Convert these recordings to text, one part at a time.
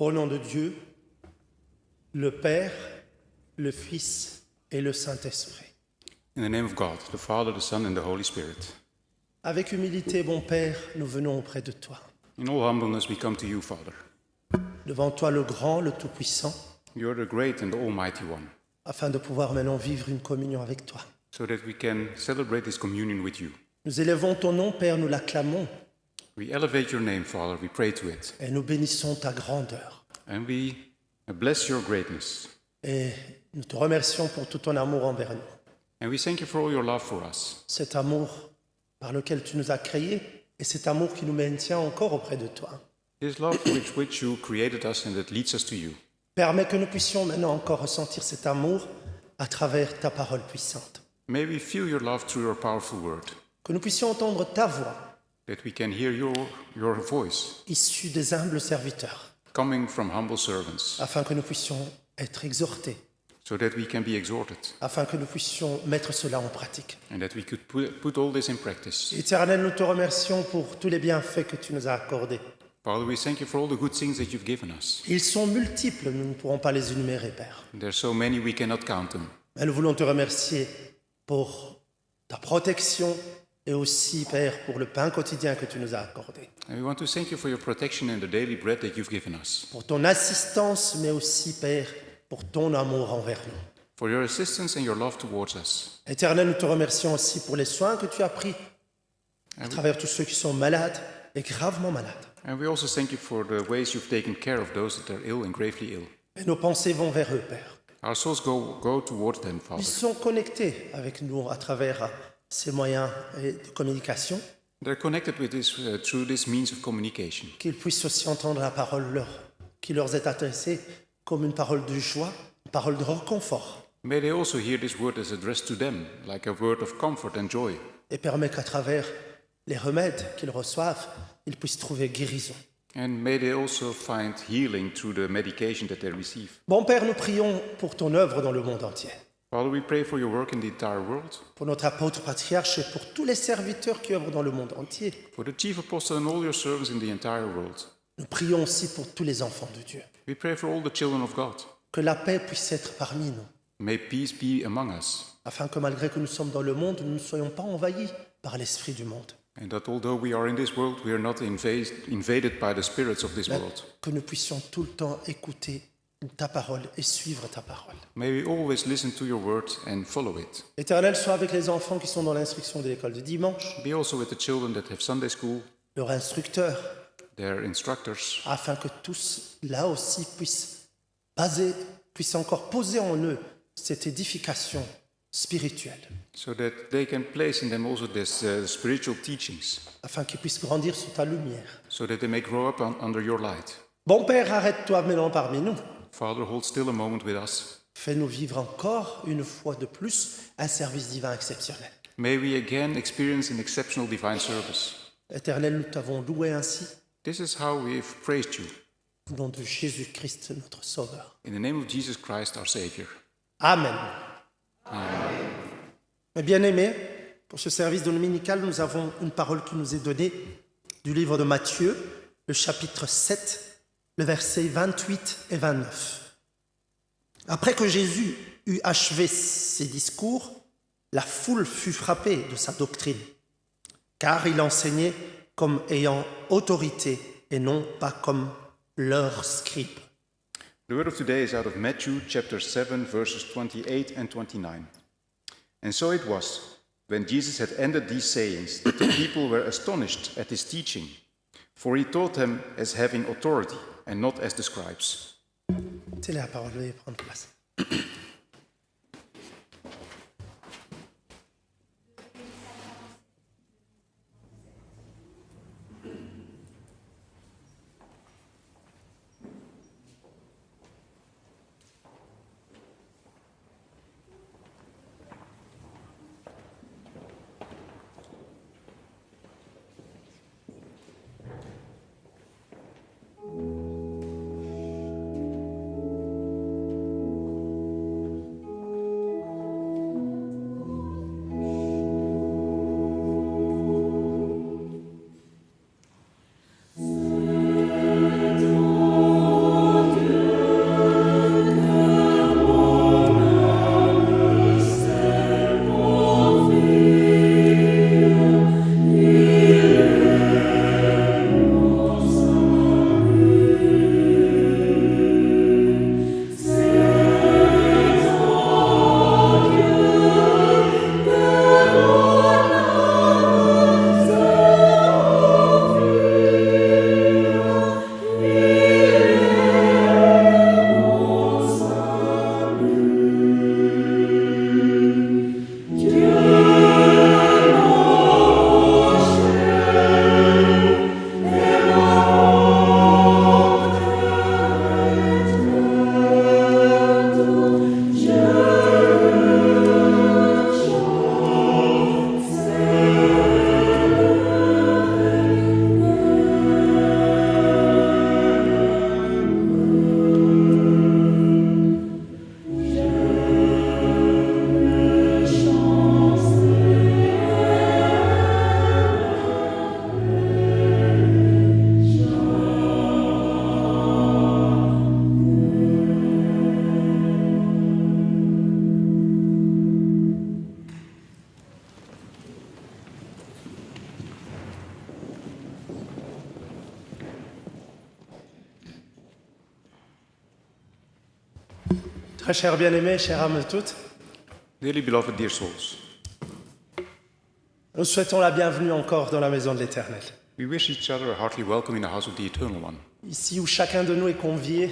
Au nom de Dieu, le Père, le Fils et le Saint-Esprit. In the name of God, the Father, the Son, and the Holy Spirit. Avec humilité, bon Père, nous venons auprès de toi. In all humbleness we come to you, Father. Devant toi, le grand, le tout-puissant, You are the great and the almighty one, afin de pouvoir maintenant vivre une communion avec toi. so that we can celebrate this communion with you. Nous élevons ton nom, Père, nous l'acclamons We elevate your name, Father, we pray to it, et nous bénissons ta grandeur. and we bless your greatness. Et nous te remercions pour tout ton amour envers nous. And we thank you for all your love for us, Cet amour par lequel tu nous as créés et cet amour qui nous maintient encore auprès de toi. this love with which you created us and that leads us to you. Permets que nous puissions maintenant encore ressentir cet amour à travers ta parole puissante. May we feel your love through your powerful word, Que nous puissions entendre ta voix that we can hear your voice issue des humbles serviteurs, coming from humble servants, afin que nous puissions être exhortés, so that we can be exhorted, afin que nous puissions mettre cela en pratique. and that we could put all this in practice. Éternel, nous te remercions pour tous les bienfaits que tu nous as accordés. Father, we thank you for all the good things that you've given us. Ils sont multiples, nous ne pourrons pas les énumérer, Père. There's so many we cannot count them. Mais nous voulons te remercier pour ta protection et aussi, Père, pour le pain quotidien que tu nous as accordé. And we want to thank you for your protection and the daily bread that you've given us, Pour ton assistance, mais aussi, Père, pour ton amour envers nous. for your assistance and your love towards us. Éternel, nous te remercions aussi pour les soins que tu as pris à travers tous ceux qui sont malades et gravement malades. And we also thank you for the ways you've taken care of those that are ill and gravely ill. Et nos pensées vont vers eux, Père. Our souls go towards them, Ils Father. sont connectés avec nous à travers ces moyens de communication, They're connected with this through this means of communication, qu'ils puissent aussi entendre la parole qui leur est adressée comme une parole de joie, une parole de réconfort, May they also hear this word as addressed to them, like a word of comfort and joy. et permet qu'à travers les remèdes qu'ils reçoivent, ils puissent trouver guérison. And may they also find healing through the medication that they receive. Bon Père, nous prions pour ton œuvre dans le monde entier, Father, we pray for your work in the entire world, pour notre apôtre patriarche et pour tous les serviteurs qui œuvrent dans le monde entier. for the chief apostle and all your servants in the entire world. Nous prions aussi pour tous les enfants de Dieu, We pray for all the children of God. que la paix puisse être parmi nous, May peace be among us, afin que malgré que nous sommes dans le monde, nous ne soyons pas envahis par l'esprit du monde, and that although we are in this world, we are not invaded by the spirits of this mais world. que nous puissions tout le temps écouter ta parole et suivre ta parole. May we always listen to your word and follow it. Éternel, sois avec les enfants qui sont dans l'instruction de l'école de dimanche, Be also with the children that have Sunday school, leur instructeur, their instructors, afin que tous, là aussi, puissent encore poser en eux cette édification spirituelle, so that they can place in them also this spiritual teachings, afin qu'ils puissent grandir sous ta lumière. so that they may grow up under your light. Bon Père, arrête-toi maintenant parmi nous. Father, hold still a moment with us. Fais-nous vivre encore une fois de plus un service divin exceptionnel. May we again experience an exceptional divine service. Éternel, nous t'avons loué ainsi, This is how we've praised you. au nom de Jésus-Christ, notre Sauveur. In the name of Jesus Christ, our Savior. Amen. Mes bien-aimés, pour ce service dominical, nous avons une parole qui nous est donnée du livre de Matthieu, le chapitre 7, le verset 28 et 29. Après que Jésus eut achevé ses discours, la foule fut frappée de sa doctrine, car il enseignait comme ayant autorité et non pas comme leurs scribes. The word of today is out of Matthew chapter 7, verses 28 and 29. And so it was, when Jesus had ended these sayings, that the people were astonished at his teaching, for he taught them as having authority and not as the scribes. C'est la parole, veuillez prendre place. Très chers bien-aimés, chères âmes toutes, Dearly beloved, dear souls, nous souhaitons la bienvenue encore dans la maison de l'Éternel. we wish each other a hearty welcome in the house of the Eternal One. Ici où chacun de nous est convié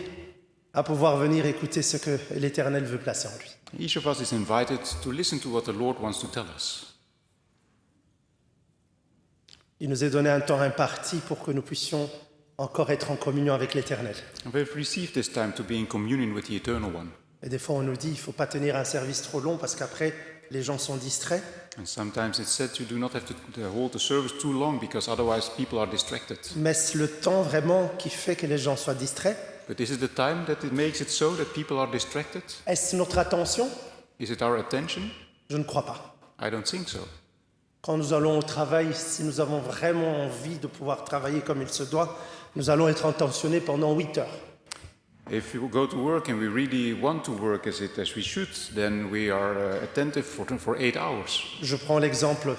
à pouvoir venir écouter ce que l'Éternel veut placer en lui. Each of us is invited to listen to what the Lord wants to tell us. Il nous est donné un temps imparti pour que nous puissions encore être en communion avec l'Éternel. And we have received this time to be in communion with the Eternal One. Et des fois on nous dit il ne faut pas tenir un service trop long parce qu'après les gens sont distraits. And sometimes it's said you do not have to hold the service too long because otherwise people are distracted. Mais est-ce le temps vraiment qui fait que les gens soient distraits? But is it the time that it makes it so that people are distracted? Est-ce notre attention? Is it our attention? Je ne crois pas. I don't think so. Quand nous allons au travail, si nous avons vraiment envie de pouvoir travailler comme il se doit, nous allons être intentionnés pendant 8 heures. If we go to work and we really want to work as we should, then we are attentive for 8 hours. Je prends l'exemple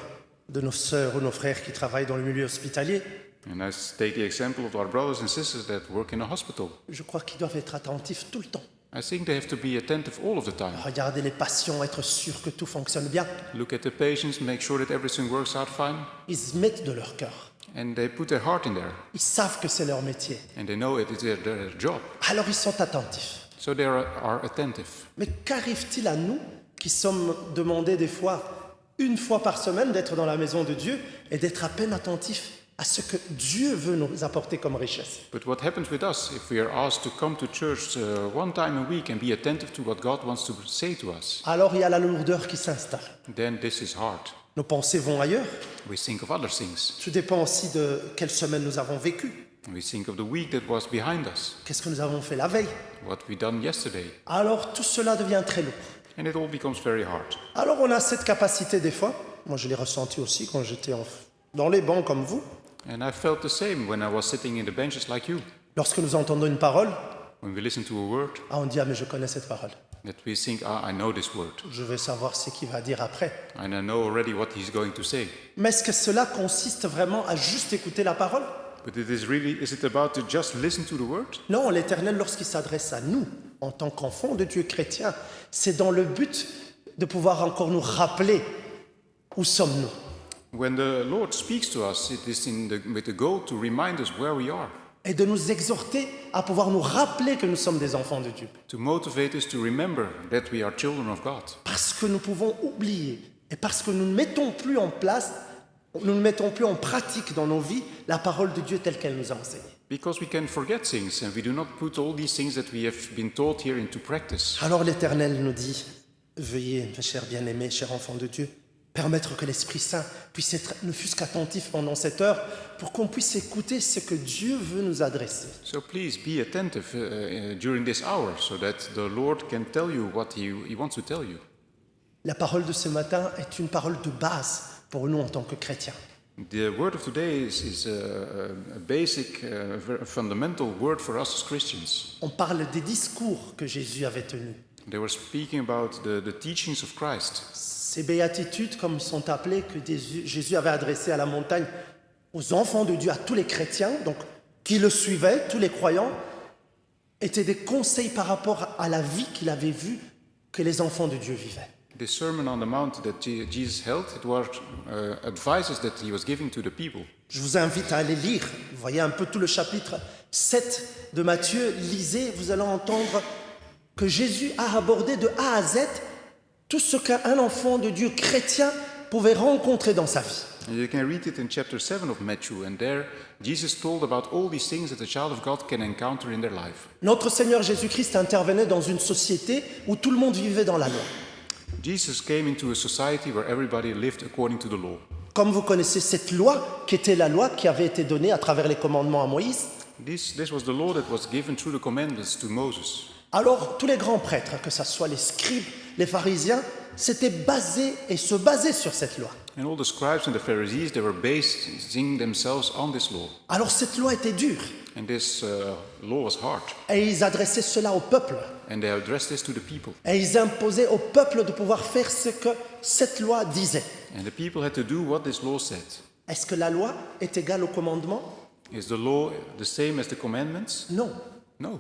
de nos sœurs ou nos frères qui travaillent dans le milieu hospitalier. And I take the example of our brothers and sisters that work in a hospital. Je crois qu'ils doivent être attentifs tout le temps. I think they have to be attentive all of the time. Regarder les patients, être sûr que tout fonctionne bien. Look at the patients, make sure that everything works out fine, Ils se mettent de leur cœur. and they put their heart in there, Ils savent que c'est leur métier. and they know it is their job. Alors ils sont attentifs. So they are attentive. Mais qu'arrive-t-il à nous qui sommes demandés des fois, une fois par semaine, d'être dans la maison de Dieu et d'être à peine attentifs à ce que Dieu veut nous apporter comme richesse? But what happens with us if we are asked to come to church one time a week and be attentive to what God wants to say to us? Alors il y a la lourdeur qui s'installe. Then this is hard. Nos pensées vont ailleurs. We think of other things. Tout dépend aussi de quelle semaine nous avons vécu. We think of the week that was behind us, Qu'est-ce que nous avons fait la veille? what we done yesterday, Alors tout cela devient très lourd. and it all becomes very hard. Alors on a cette capacité des fois, moi je l'ai ressenti aussi quand j'étais dans les bancs comme vous, And I felt the same when I was sitting in the benches like you. lorsque nous entendons une parole, When we listen to a word, on dit ah mais je connais cette parole, that we think, I know this word, je vais savoir ce qu'il va dire après. and I know already what he's going to say. Mais est-ce que cela consiste vraiment à juste écouter la parole? But is it about to just listen to the word? Non, l'Éternel lorsqu'il s'adresse à nous en tant qu'enfants de Dieu chrétiens, c'est dans le but de pouvoir encore nous rappeler où sommes-nous. When the Lord speaks to us, it is with the goal to remind us where we are, Et de nous exhorter à pouvoir nous rappeler que nous sommes des enfants de Dieu. to motivate us to remember that we are children of God. Parce que nous pouvons oublier et parce que nous ne mettons plus en place, nous ne mettons plus en pratique dans nos vies la parole de Dieu telle qu'elle nous a enseigné. Because we can forget things, and we do not put all these things that we have been taught here into practice. Alors l'Éternel nous dit, veuillez, mes chers bien-aimés, chers enfants de Dieu, permettre que l'Esprit Saint puisse être ne fût-ce qu'attentif pendant cette heure pour qu'on puisse écouter ce que Dieu veut nous adresser. So please be attentive during this hour so that the Lord can tell you what he wants to tell you. La parole de ce matin est une parole de base pour nous en tant que chrétiens. The word of today is a basic, fundamental word for us as Christians. On parle des discours que Jésus avait tenus. They were speaking about the teachings of Christ. Ces béatitudes, comme sont appelées, que Jésus avait adressées à la montagne aux enfants de Dieu, à tous les chrétiens, donc qui le suivaient, tous les croyants, étaient des conseils par rapport à la vie qu'il avait vue que les enfants de Dieu vivaient. The Sermon on the Mount that Jesus held, it was advices that he was giving to the people. Je vous invite à aller lire. Vous voyez un peu tout le chapitre 7 de Matthieu. Lisez, vous allez entendre que Jésus a abordé de A à Z tout ce qu'un enfant de Dieu chrétien pouvait rencontrer dans sa vie. And you can read it in chapter 7 of Matthew, and there Jesus told about all these things that a child of God can encounter in their life. Notre Seigneur Jésus-Christ intervenait dans une société où tout le monde vivait dans la loi. Jesus came into a society where everybody lived according to the law. Comme vous connaissez cette loi, qui était la loi qui avait été donnée à travers les commandements à Moïse, This was the law that was given through the commandments to Moses. alors tous les grands prêtres, que ce soit les scribes, les pharisiens, s'étaient basés et se basaient sur cette loi. And all the scribes and the Pharisees, they were basing themselves on this law. Alors cette loi était dure And this law was hard. et ils adressaient cela au peuple. And they addressed this to the people. Et ils imposaient au peuple de pouvoir faire ce que cette loi disait. And the people had to do what this law said. Est-ce que la loi est égale au commandement? Is the law the same as the commandments? Non. No.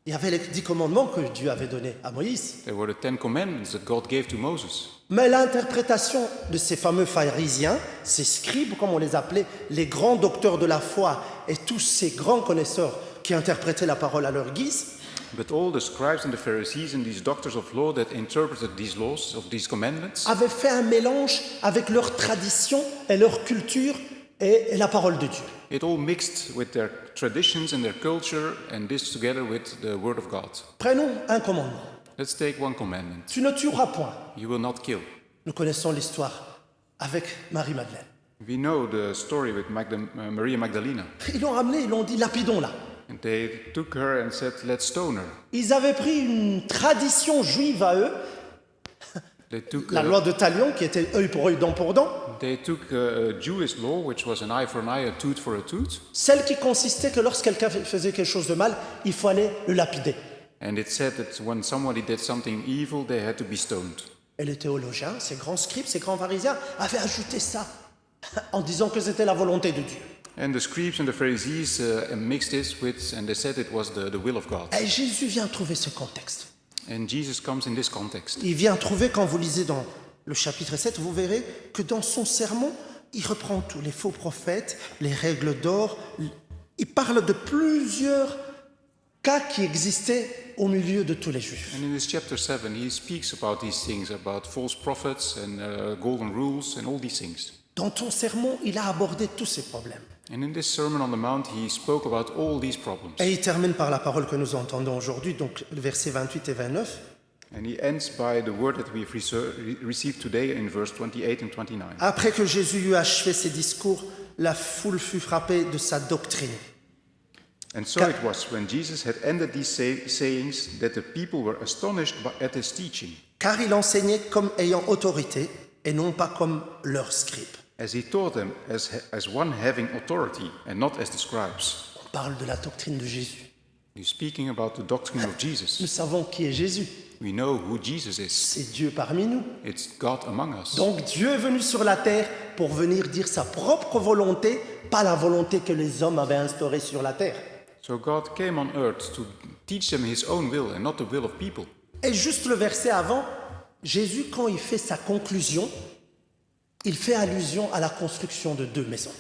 Il y avait les 10 commandements que Dieu avait donnés à Moïse. There were the 10 commandments that God gave to Moses. Mais l'interprétation de ces fameux pharisiens, ces scribes, comme on les appelait, les grands docteurs de la foi et tous ces grands connaisseurs qui interprétaient la parole à leur guise, But all the scribes and the Pharisees and these doctors of law that interpreted these laws, of these commandments, avaient fait un mélange avec leur tradition et leur culture et la parole de Dieu. it all mixed with their traditions and their culture, and this together with the word of God. Prenons un commandement. Let's take one commandment. Tu ne tueras point. You will not kill. Nous connaissons l'histoire avec Marie-Madeleine. We know the story with Maria Magdalena. Ils l'ont ramenée, ils l'ont dit lapidons-la. And they took her and said, let's stone her. Ils avaient pris une tradition juive à eux, They took, la loi de Talion qui était œil pour œil, dent pour dent, they took a Jewish law, which was an eye for an eye, a tooth for a tooth. celle qui consistait que lorsque quelqu'un faisait quelque chose de mal, il fallait le lapider. And it said that when somebody did something evil, they had to be stoned. Et les théologiens, ces grands scribes, ces grands pharisiens, avaient ajouté ça en disant que c'était la volonté de Dieu. And the scribes and the Pharisees mixed this with, and they said it was the will of God. Et Jésus vient trouver ce contexte. And Jesus comes in this context. Il vient trouver, quand vous lisez dans le chapitre 7, vous verrez que dans son sermon, il reprend tous les faux prophètes, les règles d'or. Il parle de plusieurs cas qui existaient au milieu de tous les Juifs. And in this chapter 7, he speaks about these things, about false prophets and golden rules and all these things. Dans ton sermon, il a abordé tous ces problèmes. And in this Sermon on the Mount, he spoke about all these problems. Et il termine par la parole que nous entendons aujourd'hui, donc le verset 28 et 29. And he ends by the word that we've received today in verse 28 and 29. Après que Jésus eut achevé ses discours, la foule fut frappée de sa doctrine. And so it was, when Jesus had ended these sayings, that the people were astonished at his teaching, Car il enseignait comme ayant autorité et non pas comme leurs scribes. as he taught them as one having authority and not as the scribes. On parle de la doctrine de Jésus. He's speaking about the doctrine of Nous Jesus. savons qui est Jésus. We know who Jesus is. C'est Dieu parmi nous. It's God among us. Donc Dieu est venu sur la terre pour venir dire sa propre volonté, pas la volonté que les hommes avaient instaurée sur la terre. So God came on earth to teach them his own will and not the will of people. Et juste le verset avant, Jésus, quand il fait sa conclusion, il fait allusion à la construction de 2 maisons.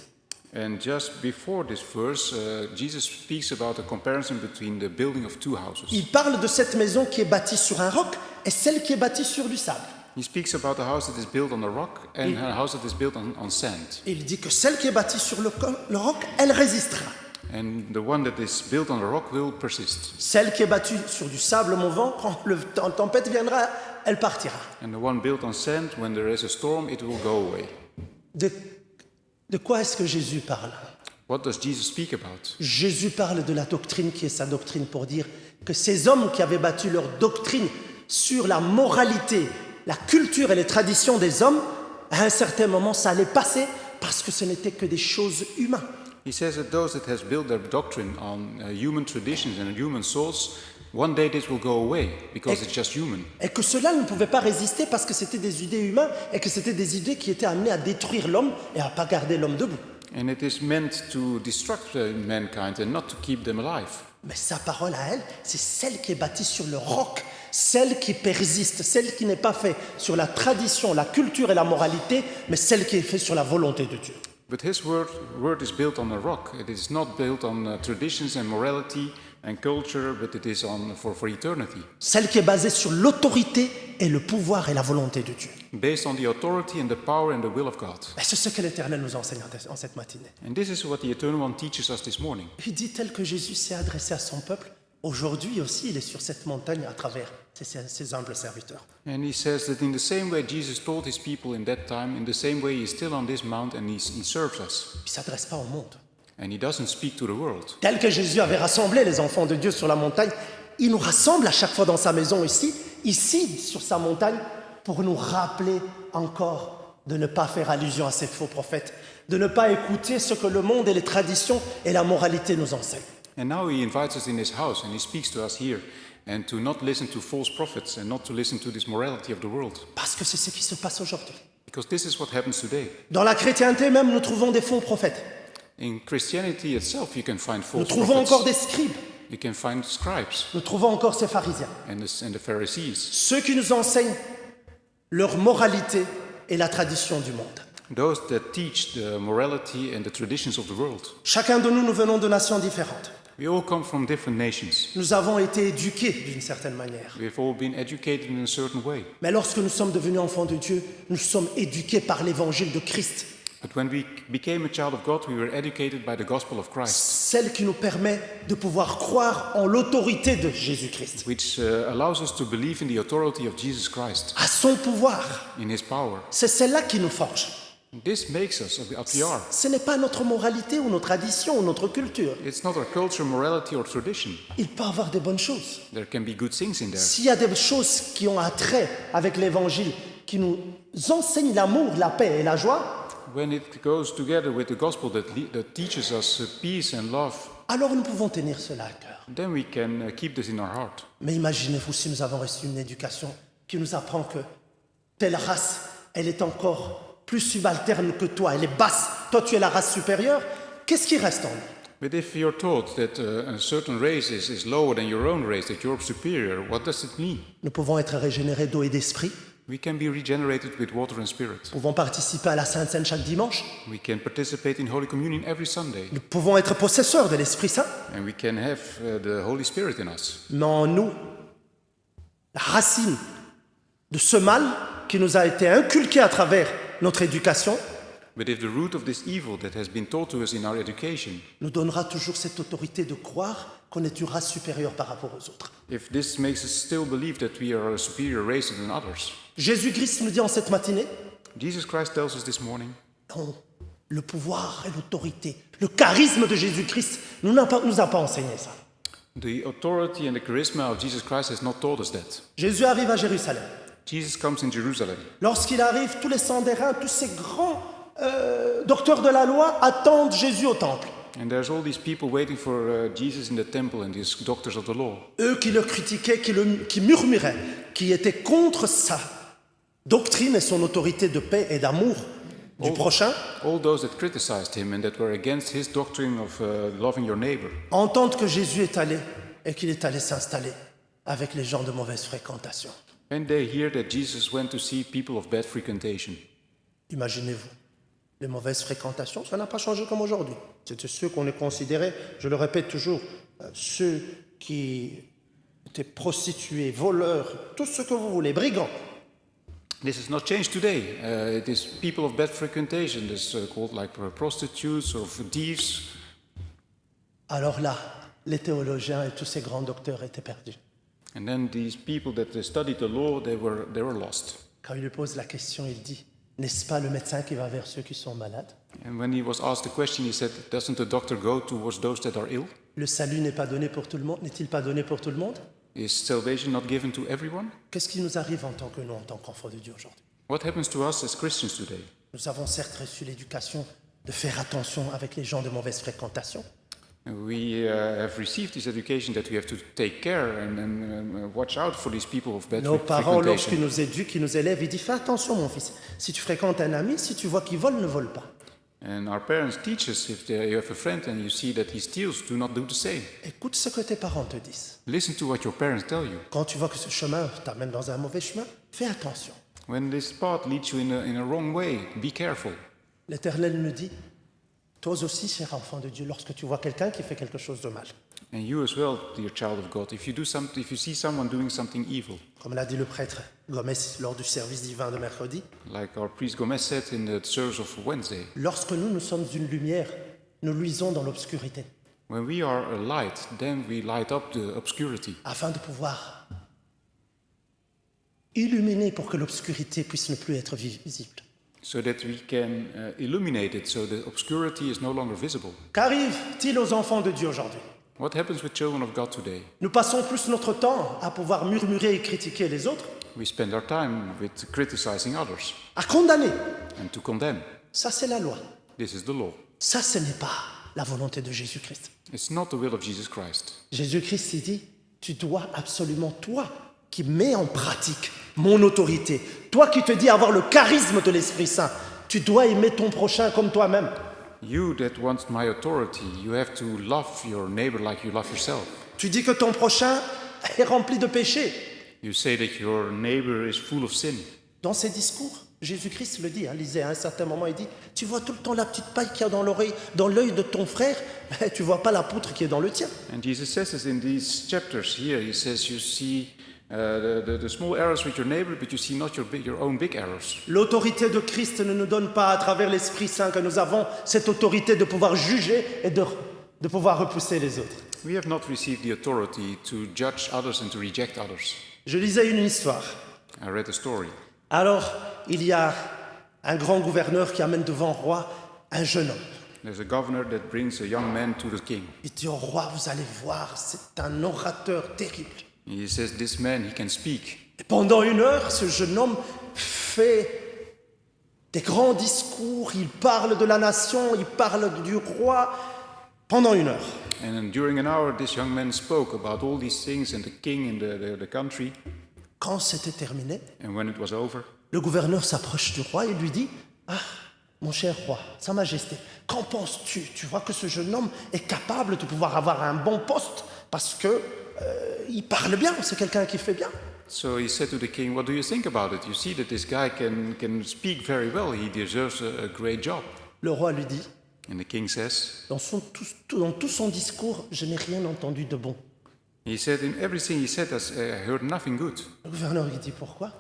And just before this verse, Jesus speaks about a comparison between the building of 2 houses. Il parle de cette maison qui est bâtie sur un roc et celle qui est bâtie sur du sable. He speaks about a house that is built on the rock and a house that is built on sand. Il dit que celle qui est bâtie sur le roc, elle résistera. And the one that is built on the rock will persist. Celle qui est bâtie sur du sable mouvant, quand la tempête viendra, elle partira. And the one built on sand, when there is a storm, it will go away. De quoi est-ce que Jésus parle? What does Jesus speak about? Jésus parle de la doctrine qui est sa doctrine pour dire que ces hommes qui avaient bâti leur doctrine sur la moralité, la culture et les traditions des hommes, à un certain moment, ça allait passer parce que ce n'était que des choses humaines. He says that those that has built their doctrine on human traditions and human souls, one day this will go away because it's just human. Et que cela ne pouvait pas résister parce que c'était des idées humaines et que c'était des idées qui étaient amenées à détruire l'homme et à ne pas garder l'homme debout. And it is meant to destruct mankind and not to keep them alive. Mais sa parole à elle, c'est celle qui est bâtie sur le roc, celle qui persiste, celle qui n'est pas faite sur la tradition, la culture et la moralité, mais celle qui est faite sur la volonté de Dieu. But his word is built on a rock. It is not built on traditions and morality and culture, but it is on for eternity. Celle qui est basée sur l'autorité et le pouvoir et la volonté de Dieu. Based on the authority and the power and the will of God. Et c'est ce que l'Éternel nous enseigne en cette matinée. And this is what the Eternal One teaches us this morning. Il dit tel que Jésus s'est adressé à son peuple, aujourd'hui aussi il est sur cette montagne à travers ses humbles serviteurs. And he says that in the same way Jesus told his people in that time, in the same way he is still on this mount and he serves us. Il ne s'adresse pas au monde. And he doesn't speak to the world. Tel que Jésus avait rassemblé les enfants de Dieu sur la montagne, il nous rassemble à chaque fois dans sa maison ici sur sa montagne, pour nous rappeler encore de ne pas faire allusion à ces faux prophètes, de ne pas écouter ce que le monde et les traditions et la moralité nous enseignent. And now he invites us in his house and he speaks to us here, and to not listen to false prophets and not to listen to this morality of the world. Parce que c'est ce qui se passe aujourd'hui. Because this is what happens today. Dans la chrétienté même, nous trouvons des faux prophètes. In Christianity itself, you can find Nous false trouvons prophets. encore des scribes. we can find scribes nous trouvons encore ces pharisiens. and the Pharisees, Ceux qui nous enseignent leur moralité et la tradition du monde. those that teach the morality and the traditions of the world. Chacun de nous, nous venons de nations différentes. We all come from different nations. Nous avons été éduqués d'une certaine manière. We've all been educated in a certain way. Mais lorsque nous sommes devenus enfants de Dieu, nous sommes éduqués par l'évangile de Christ, But when we became a child of God, we were educated by the gospel of Christ, celle qui nous permet de pouvoir croire en l'autorité de Jésus-Christ, which allows us to believe in the authority of Jesus Christ, à son pouvoir. in his power. C'est celle-là qui nous forge. This makes us what we are. Ce n'est pas notre moralité ou notre tradition ou notre culture. It's not our culture, morality, or tradition. Il peut y avoir des bonnes choses. There can be good things in there. S'il y a des choses qui ont un trait avec l'évangile, qui nous enseignent l'amour, la paix et la joie, When it goes together with the gospel that teaches us peace and love, alors nous pouvons tenir cela à cœur. then we can keep this in our heart. Mais imaginez-vous si nous avons reçu une éducation qui nous apprend que telle race, elle est encore plus subalterne que toi, elle est basse, toi tu es la race supérieure, qu'est-ce qui reste en nous? But if you're taught that a certain race is lower than your own race, that you're superior, what does it mean? Nous pouvons être régénérés d'eau et d'esprit, We can be regenerated with water and spirit. nous pouvons participer à la Sainte Seine chaque dimanche, We can participate in Holy Communion every Sunday. nous pouvons être possesseurs de l'Esprit Saint, And we can have the Holy Spirit in us. mais en nous, la racine de ce mal qui nous a été inculqué à travers notre éducation, But if the root of this evil that has been taught to us in our education, nous donnera toujours cette autorité de croire qu'on est une race supérieure par rapport aux autres. if this makes us still believe that we are a superior race than others, Jésus-Christ nous dit en cette matinée, Jesus Christ tells us this morning, non, le pouvoir et l'autorité, le charisme de Jésus-Christ nous a pas enseigné ça. the authority and the charisma of Jesus Christ has not taught us that. Jésus arrive à Jérusalem. Jesus comes in Jerusalem. Lorsqu'il arrive, tous les Sandérins, tous ces grands docteurs de la loi attendent Jésus au temple. And there's all these people waiting for Jesus in the temple and these doctors of the law. Eux qui le critiquaient, qui murmuraient, qui étaient contre sa doctrine et son autorité de paix et d'amour du prochain, All those that criticized him and that were against his doctrine of loving your neighbor entendent que Jésus est allé et qu'il est allé s'installer avec les gens de mauvaise fréquentation. and they hear that Jesus went to see people of bad frequentation. Imaginez-vous, les mauvaises fréquentations, ça n'a pas changé comme aujourd'hui. C'était ceux qu'on est considérés, je le répète toujours, ceux qui étaient prostituées, voleurs, tout ce que vous voulez, brigands. This has not changed today. It is people of bad frequentation, this called like prostitutes or thieves. Alors là, les théologiens et tous ces grands docteurs étaient perdus. And then these people that studied the law, they were lost. Quand il lui pose la question, il dit, n'est-ce pas le médecin qui va vers ceux qui sont malades? And when he was asked the question, he said, doesn't the doctor go towards those that are ill? Le salut n'est pas donné pour tout le monde, n'est-il pas donné pour tout le monde? Is salvation not given to everyone? Qu'est-ce qui nous arrive en tant que nous, en tant qu'enfants de Dieu aujourd'hui? What happens to us as Christians today? Nous avons certes reçu l'éducation de faire attention avec les gens de mauvaise fréquentation, We have received this education that we have to take care and watch out for these people of bad nos parents, lorsqu'ils frequentation. nous éduquent, ils nous élèvent, ils disent fais attention mon fils, si tu fréquentes un ami, si tu vois qu'il vole, ne vole pas. And our parents teach us if you have a friend and you see that he steals, do not do the same. Écoute ce que tes parents te disent. Listen to what your parents tell you. Quand tu vois que ce chemin t'amène dans un mauvais chemin, fais attention. When this path leads you in a wrong way, be careful. L'Éternel nous dit, toi aussi, cher enfant de Dieu, lorsque tu vois quelqu'un qui fait quelque chose de mal, And you as well, dear child of God, if you see someone doing something evil, comme l'a dit le prêtre Gomez lors du service divin de mercredi, like our priest Gomez said in the service of Wednesday, lorsque nous sommes une lumière, nous luisons dans l'obscurité, when we are a light, then we light up the obscurity, afin de pouvoir illuminer pour que l'obscurité puisse ne plus être visible. so that we can illuminate it, so the obscurity is no longer visible. Qu'arrive-t-il aux enfants de Dieu aujourd'hui? What happens with children of God today? Nous passons plus notre temps à pouvoir murmurer et critiquer les autres, We spend our time with criticizing others à condamner. and to condemn. Ça, c'est la loi. This is the law. Ça, ce n'est pas la volonté de Jésus-Christ. It's not the will of Jesus Christ. Jésus-Christ, il dit, tu dois absolument, toi, qui mets en pratique mon autorité, toi qui te dis avoir le charisme de l'Esprit Saint, tu dois aimer ton prochain comme toi-même. You that want my authority, you have to love your neighbor like you love yourself. Tu dis que ton prochain est rempli de péchés. You say that your neighbor is full of sin. Dans ses discours, Jésus-Christ le dit, lisez à un certain moment, il dit, tu vois tout le temps la petite paille qu'il y a dans l'œil de ton frère, mais tu vois pas la poutre qui est dans le tien. And Jesus says this in these chapters here. He says you see the small errors with your neighbor, but you see not your own big errors. L'autorité de Christ ne nous donne pas, à travers l'Esprit Saint, que nous avons cette autorité de pouvoir juger et de pouvoir repousser les autres. We have not received the authority to judge others and to reject others. Je lisais une histoire. I read a story. Alors, il y a un grand gouverneur qui amène devant le roi un jeune homme. There's a governor that brings a young man to the king. Il dit au roi, vous allez voir, c'est un orateur terrible. He says, this man, he can speak. Et pendant 1 heure, ce jeune homme fait des grands discours, il parle de la nation, il parle du roi, pendant 1 heure. And during an hour, this young man spoke about all these things and the king and the country. Quand c'était terminé, And when it was over, le gouverneur s'approche du roi et lui dit, ah, mon cher roi, sa majesté, qu'en penses-tu? Tu vois que ce jeune homme est capable de pouvoir avoir un bon poste parce que il parle bien, c'est quelqu'un qui fait bien. so he said to the king, what do you think about it? You see that this guy can speak very well. He deserves a great job. Le roi lui dit, And the king says, dans tout son discours, je n'ai rien entendu de bon. he said, in everything he said, I heard nothing good. Le gouverneur lui dit, pourquoi?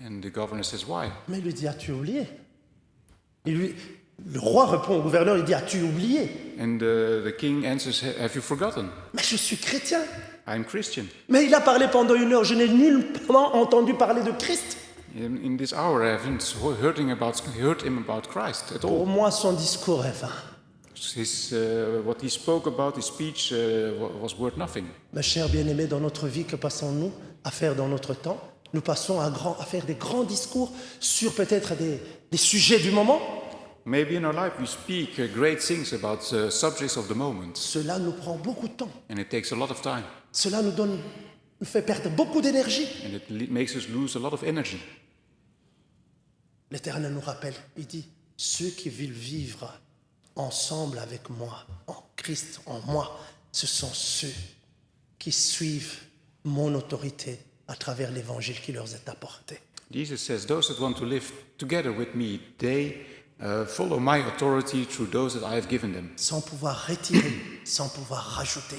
And the governor says, why? Mais il lui dit, as-tu oublié? Le roi répond au gouverneur, il dit, as-tu oublié? And the king answers, have you forgotten? Mais je suis chrétien. I'm Christian. Mais il a parlé pendant 1 heure, je n'ai nullement entendu parler de Christ. In this hour, I haven't heard him about Christ at all. Pour moi, son discours est vain. What he spoke about, his speech, was worth nothing. Mes chers bien-aimés, dans notre vie, que passons-nous à faire dans notre temps? Nous passons à faire des grands discours sur peut-être des sujets du moment. Maybe in our life we speak great things about subjects of the moment, Cela nous prend beaucoup de temps. and it takes a lot of time, Cela nous fait perdre beaucoup d'énergie. and it makes us lose a lot of energy. L'Éternel nous rappelle, il dit, ceux qui veulent vivre ensemble avec moi, en Christ, en moi, ce sont ceux qui suivent mon autorité à travers l'évangile qui leur est apporté. Jesus says, those that want to live together with me, they follow my authority through those that I have given them, Sans pouvoir retirer, sans pouvoir rajouter.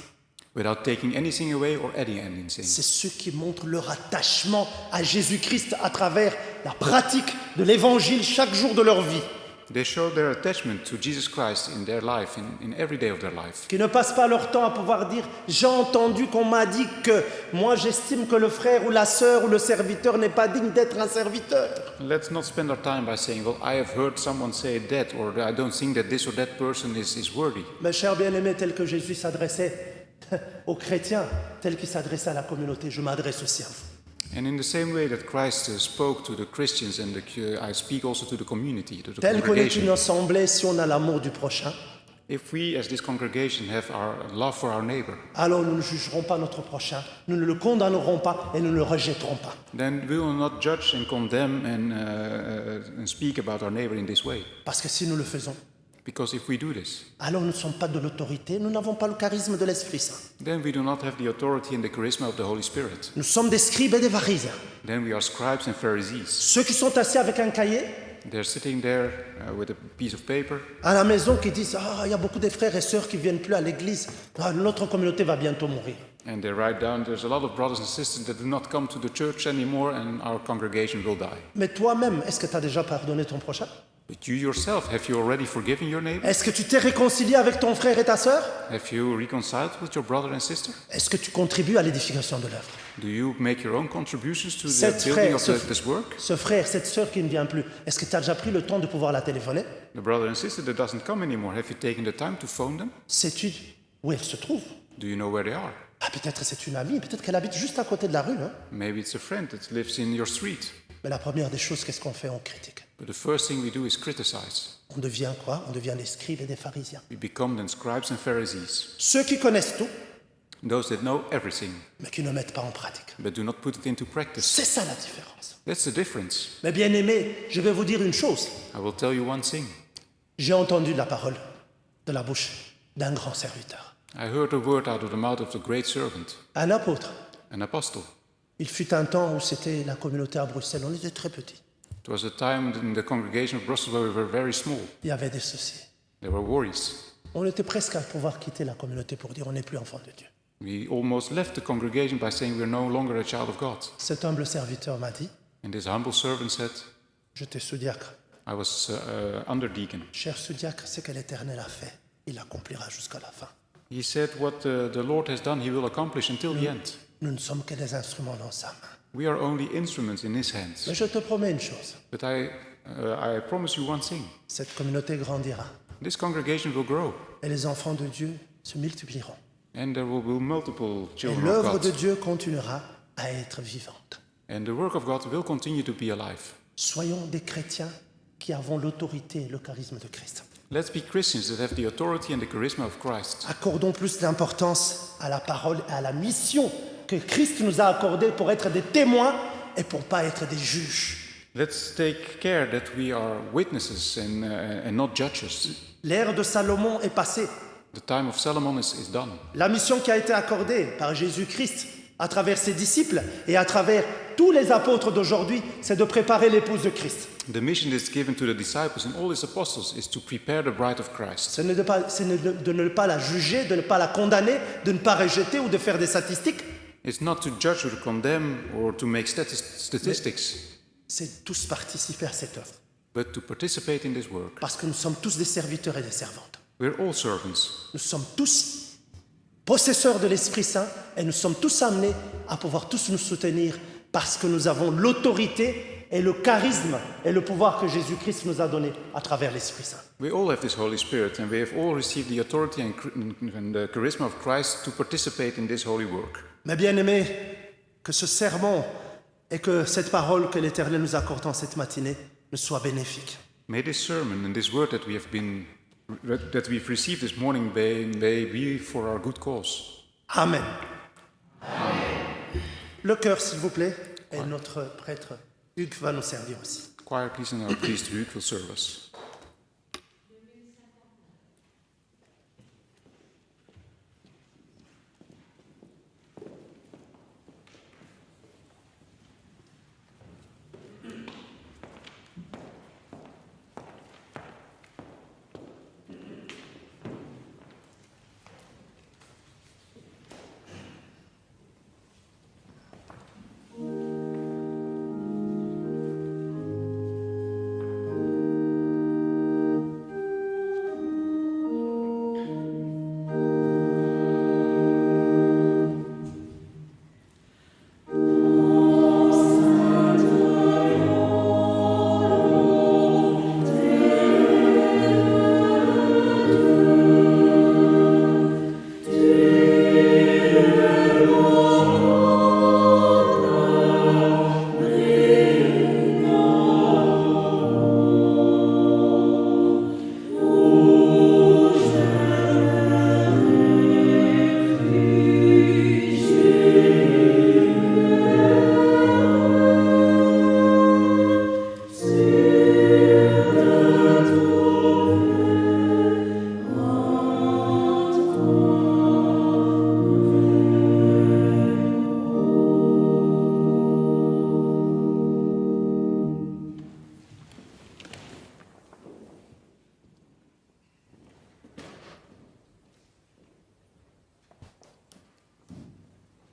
without taking anything away or adding anything. C'est ceux qui montrent leur attachement à Jésus-Christ à travers la pratique de l'évangile chaque jour de leur vie. They show their attachment to Jesus Christ in their life, in every day of their life. Qui ne passent pas leur temps à pouvoir dire « J'ai entendu qu'on m'a dit que moi j'estime que le frère ou la sœur ou le serviteur n'est pas digne d'être un serviteur. Let's not spend our time by saying, well, I have heard someone say that, or I don't think that this or that person is worthy. » Mes chers bien-aimés, tel que Jésus s'adressait aux chrétiens, tel qu'il s'adressait à la communauté, je m'adresse aussi à vous. And in the same way that Christ spoke to the Christians, and I speak also to the community, to the Tel qu'on est une congregation. assemblée, si on a l'amour du prochain, If we, as this congregation, have our love for our neighbor, alors nous ne jugerons pas notre prochain, nous ne le condamnerons pas et nous ne le rejetterons pas. then we will not judge and condemn and speak about our neighbor in this way. Parce que si nous le faisons, Because if we do this, alors nous ne sommes pas de l'autorité, nous n'avons pas le charisme de l'Esprit Saint. then we do not have the authority and the charisma of the Holy Spirit. Nous sommes des scribes et des pharisiens. Then we are scribes and Pharisees. Ceux qui sont assis avec un cahier They're sitting there with a piece of paper à la maison qui disent « Ah, il y a beaucoup de frères et sœurs qui ne viennent plus à l'église. Ah, notre communauté va bientôt mourir. and they write down, there's a lot of brothers and sisters that do not come to the church anymore and our congregation will die. » Mais toi-même, est-ce que tu as déjà pardonné ton prochain? But you yourself, have you already forgiven your neighbor? Est-ce que tu t'es réconcilié avec ton frère et ta sœur? Have you reconciled with your brother and sister? Est-ce que tu contribues à l'édification de l'œuvre? Do you make your own contributions to the Cette building frère, of this work? ce frère, cette sœur qui ne vient plus, est-ce que tu as déjà pris le temps de pouvoir la téléphoner? The brother and sister that doesn't come anymore, have you taken the time to phone them? Sais-tu où elle se trouve? Do you know where they are? Ah, peut-être c'est une amie, peut-être qu'elle habite juste à côté de la rue. Hein? Maybe it's a friend that lives in your street. Mais la première des choses, qu'est-ce qu'on fait? On critique. But the first thing we do is criticize. On devient quoi? On devient des scribes et des pharisiens. We become then scribes and Pharisees, Ceux qui connaissent tout, those that know everything, mais qui ne mettent pas en pratique. but do not put it into practice. C'est ça la différence. That's the difference. Mais bien aimé, je vais vous dire une chose. I will tell you one thing. J'ai entendu la parole de la bouche d'un grand serviteur. I heard a word out of the mouth of the great servant, un apôtre. an apostle. Il fut un temps où c'était la communauté à Bruxelles, on était très petits. It was a time in the congregation of Brussels where we were very small. Il y avait des soucis. There were worries. On était presque à pouvoir quitter la communauté pour dire on n'est plus enfant de Dieu. We almost left the congregation by saying we're no longer a child of God. Cet humble serviteur m'a dit, And this humble servant said, j'étais sous-diacre. I was under deacon. Cher sous-diacre, ce que l'Éternel a fait, il l'accomplira jusqu'à la fin. He said, what the Lord has done, he will accomplish until the end. Nous ne sommes que des instruments dans sa main. We are only instruments in his hands. Mais je te promets une chose, But I promise you one thing. cette communauté grandira This congregation will grow. et les enfants de Dieu se multiplieront. And there will be multiple Et children of l'œuvre de God. Dieu continuera à être vivante. And the work of God will continue to be alive. Soyons des chrétiens qui avons l'autorité et le charisme de Christ. Let's be Christians that have the authority and the charisma of Christ. Accordons plus d'importance à la parole et à la mission que Christ nous a accordée pour être des témoins et pour pas être des juges. Let's take care that we are witnesses and not judges. L'ère de Salomon est passée. The time of Solomon is done. La mission qui a été accordée par Jésus-Christ à travers ses disciples et à travers tous les apôtres d'aujourd'hui, c'est de préparer l'épouse de Christ. The mission that's given to the disciples and all his apostles is to prepare the bride of Christ. C'est de ne pas la juger, de ne pas la condamner, de ne pas rejeter ou de faire des statistiques. It's not to judge or to condemn or to make statistics, C'est tous participer à cette œuvre. but to participate in this work. Parce que nous sommes tous des serviteurs et des servantes. We're all servants. Nous sommes tous possesseurs de l'Esprit Saint et nous sommes tous amenés à pouvoir tous nous soutenir parce que nous avons l'autorité et le charisme et le pouvoir que Jésus-Christ nous a donné à travers l'Esprit Saint. We all have this Holy Spirit, and we have all received the authority and the charisma of Christ to participate in this holy work. Mes bien-aimés, que ce sermon et que cette parole que l'Éternel nous accorde en cette matinée nous soit bénéfique. May this sermon and this word that we've received this morning may be for our good cause. Amen. Le cœur, s'il vous plaît, et notre prêtre Hugues va nous servir aussi. Choir, please, and our priest Luke will serve us.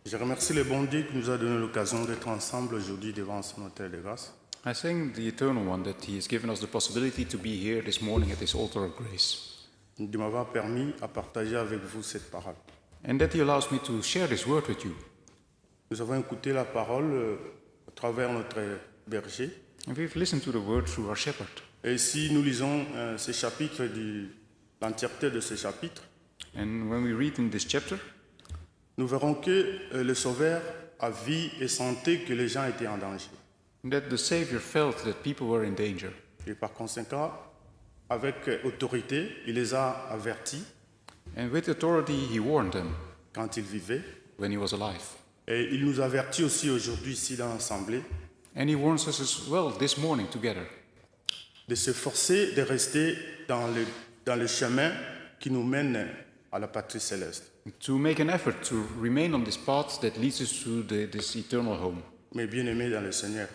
Je remercie le bon Dieu qui nous a donné l'occasion d'être ensemble aujourd'hui devant son autel de grâce. I thank the Eternal One that He has given us the possibility to be here this morning at this altar of grace, De m'avoir permis à partager avec vous cette parole. and that He allows me to share this word with you. Nous avons écouté la parole à travers notre berger. And we've listened to the word through our shepherd. Et si nous lisons ces chapitres, l'entièreté de ces chapitres, And when we read in this chapter, nous verrons que le Sauveur a vu et senti que les gens étaient en danger. that the Savior felt that people were in danger. Et par conséquent, avec autorité, il les a avertis And with authority, He warned them quand ils vivaient. when He was alive. Et il nous avertit aussi aujourd'hui ici dans l'Assemblée And He warns us as well this morning together de se forcer de rester dans le chemin qui nous mène à la patrie céleste. to make an effort to remain on this path that leads us to this eternal home. Mes bien-aimés dans le Seigneur,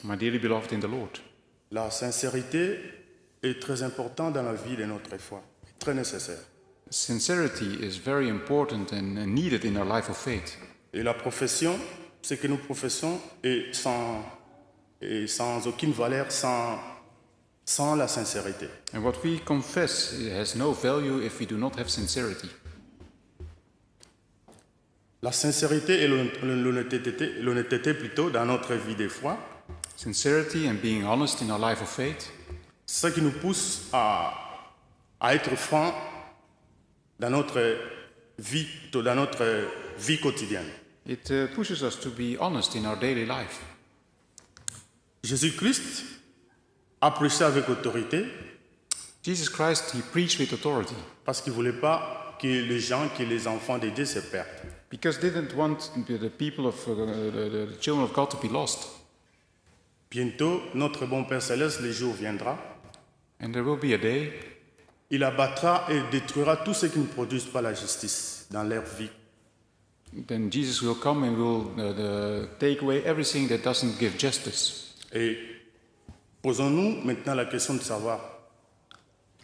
My dearly beloved in the Lord, la sincérité est très importante dans la vie de notre foi, très nécessaire. sincerity is very important and needed in our life of faith. Et la profession, ce que nous professons est sans aucune valeur, sans la sincérité. And what we confess has no value if we do not have sincerity. La sincérité et l'honnêteté plutôt dans notre vie de foi, Sincerity and being honest in our life of faith, ce qui nous pousse à être francs dans notre vie quotidienne. it pushes us to be honest in our daily life. Jésus-Christ a prêché avec autorité Jesus Christ, he preached with authority parce qu'il ne voulait pas que les enfants de Dieu se perdent. because he didn't want the people of the children of God to be lost. Bientôt, notre bon Père Céleste, le jour viendra, And there will be a day il abattra et détruira tout ce qui ne produit pas la justice dans leur vie. then Jesus will come and will take away everything that doesn't give justice. Et posons-nous maintenant la question de savoir,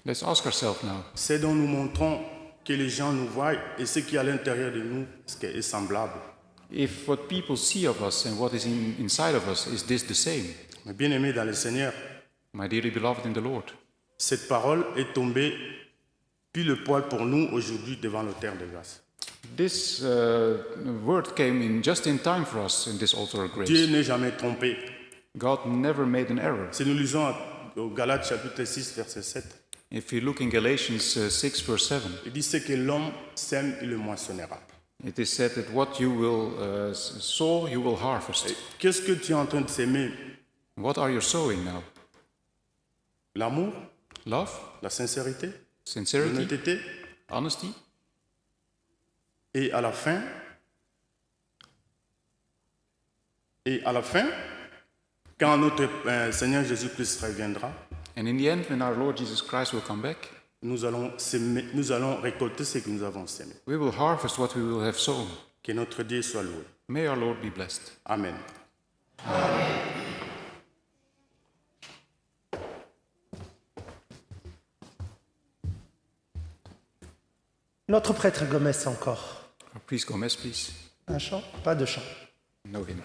Let's ask ourselves now, ce dont nous montrons que les gens nous voient et ce qui est à l'intérieur de nous est semblable. if what people see of us and what is inside of us, is this the same? Mais bien aimés dans le Seigneur, My dearly beloved in the Lord, cette parole est tombée pile poil pour nous aujourd'hui devant l'autel de grâce. this word came in just in time for us in this altar of Dieu grace. n'est jamais trompé. God never made an error. Si nous lisons au Galates chapitre 6, verset 7, If you look in Galatians 6 verse 7, il dit ce que l'homme sème, il le moissonnera. it is said that what you will sow, you will harvest. Qu'est-ce que tu es en train de s'aimer? What are you sowing now? L'amour, Love, la sincérité, sincerity, l'honnêteté. honesty, Et à la fin, quand notre Seigneur Jésus-Christ reviendra, and in the end, when our Lord Jesus Christ will come back, nous allons récolter ce que nous avons sémé. we will harvest what we will have sown. Que notre Dieu soit loué. May our Lord be blessed. Amen. Notre prêtre Gomez encore. Please, Gomez, please. Un chant? Pas de chant. No hymn.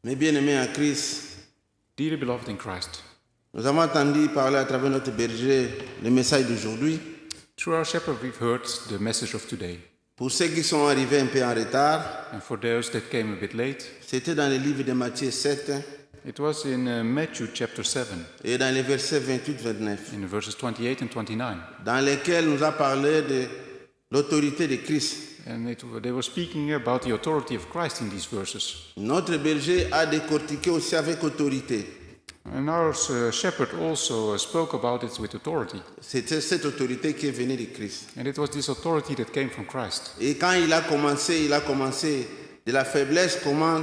Mes bien-aimés en Christ, Dearly beloved in Christ, nous avons entendu parler à travers notre berger le message d'aujourd'hui. through our shepherd we've heard the message of today. Pour ceux qui sont arrivés un peu en retard, And for those that came a bit late, c'était dans le livre de Matthieu 7 it was in Matthew chapter 7, et dans les versets 28-29, in verses 28 and 29. dans lesquels nous a parlé de l'autorité de Christ. And they were speaking about the authority of Christ in these verses. Notre berger a décortiqué aussi avec autorité. And our shepherd also spoke about it with authority. C'était cette autorité qui est venue de Christ. And it was this authority that came from Christ. Et quand il a commencé de la faiblesse, comment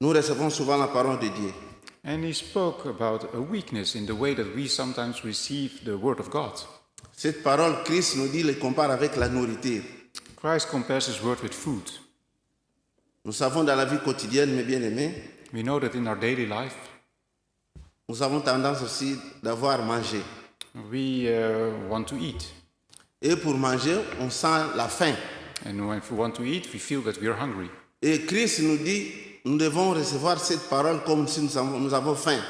nous recevons souvent la parole de Dieu. And he spoke about a weakness in the way that we sometimes receive the word of God. Cette parole, Christ nous dit, le compare avec la nourriture. Christ compares his word with food. Nous savons dans la vie quotidienne, mes bien-aimés, We know that in our daily life, nous avons tendance aussi d'avoir mangé. we want to eat. Et pour manger, on sent la faim. And when we want to eat, we feel that we are hungry. Et Christ nous dit, nous devons recevoir cette parole comme si nous avons faim.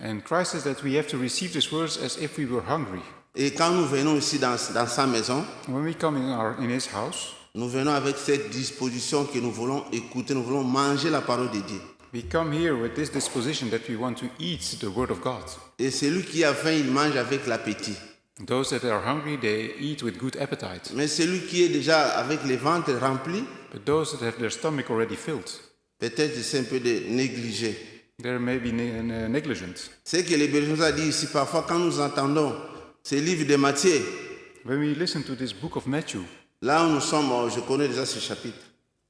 And Christ says that we have to receive these words as if we were hungry. Et quand nous venons ici dans sa maison, When we come in his house, nous venons avec cette disposition que nous voulons écouter, nous voulons manger la parole de Dieu. we come here with this disposition that we want to eat the word of God. Et celui qui a faim, il mange avec l'appétit. Those that are hungry, they eat with good appetite. Mais celui qui est déjà avec le ventre rempli, But those that have their stomach already filled, peut-être c'est un peu de négligé. they're maybe negligent. C'est que le berger nous a dit ici, parfois quand nous entendons ce livre de Matthieu, When we listen to this book of Matthew, là où nous sommes, je connais déjà ce chapitre.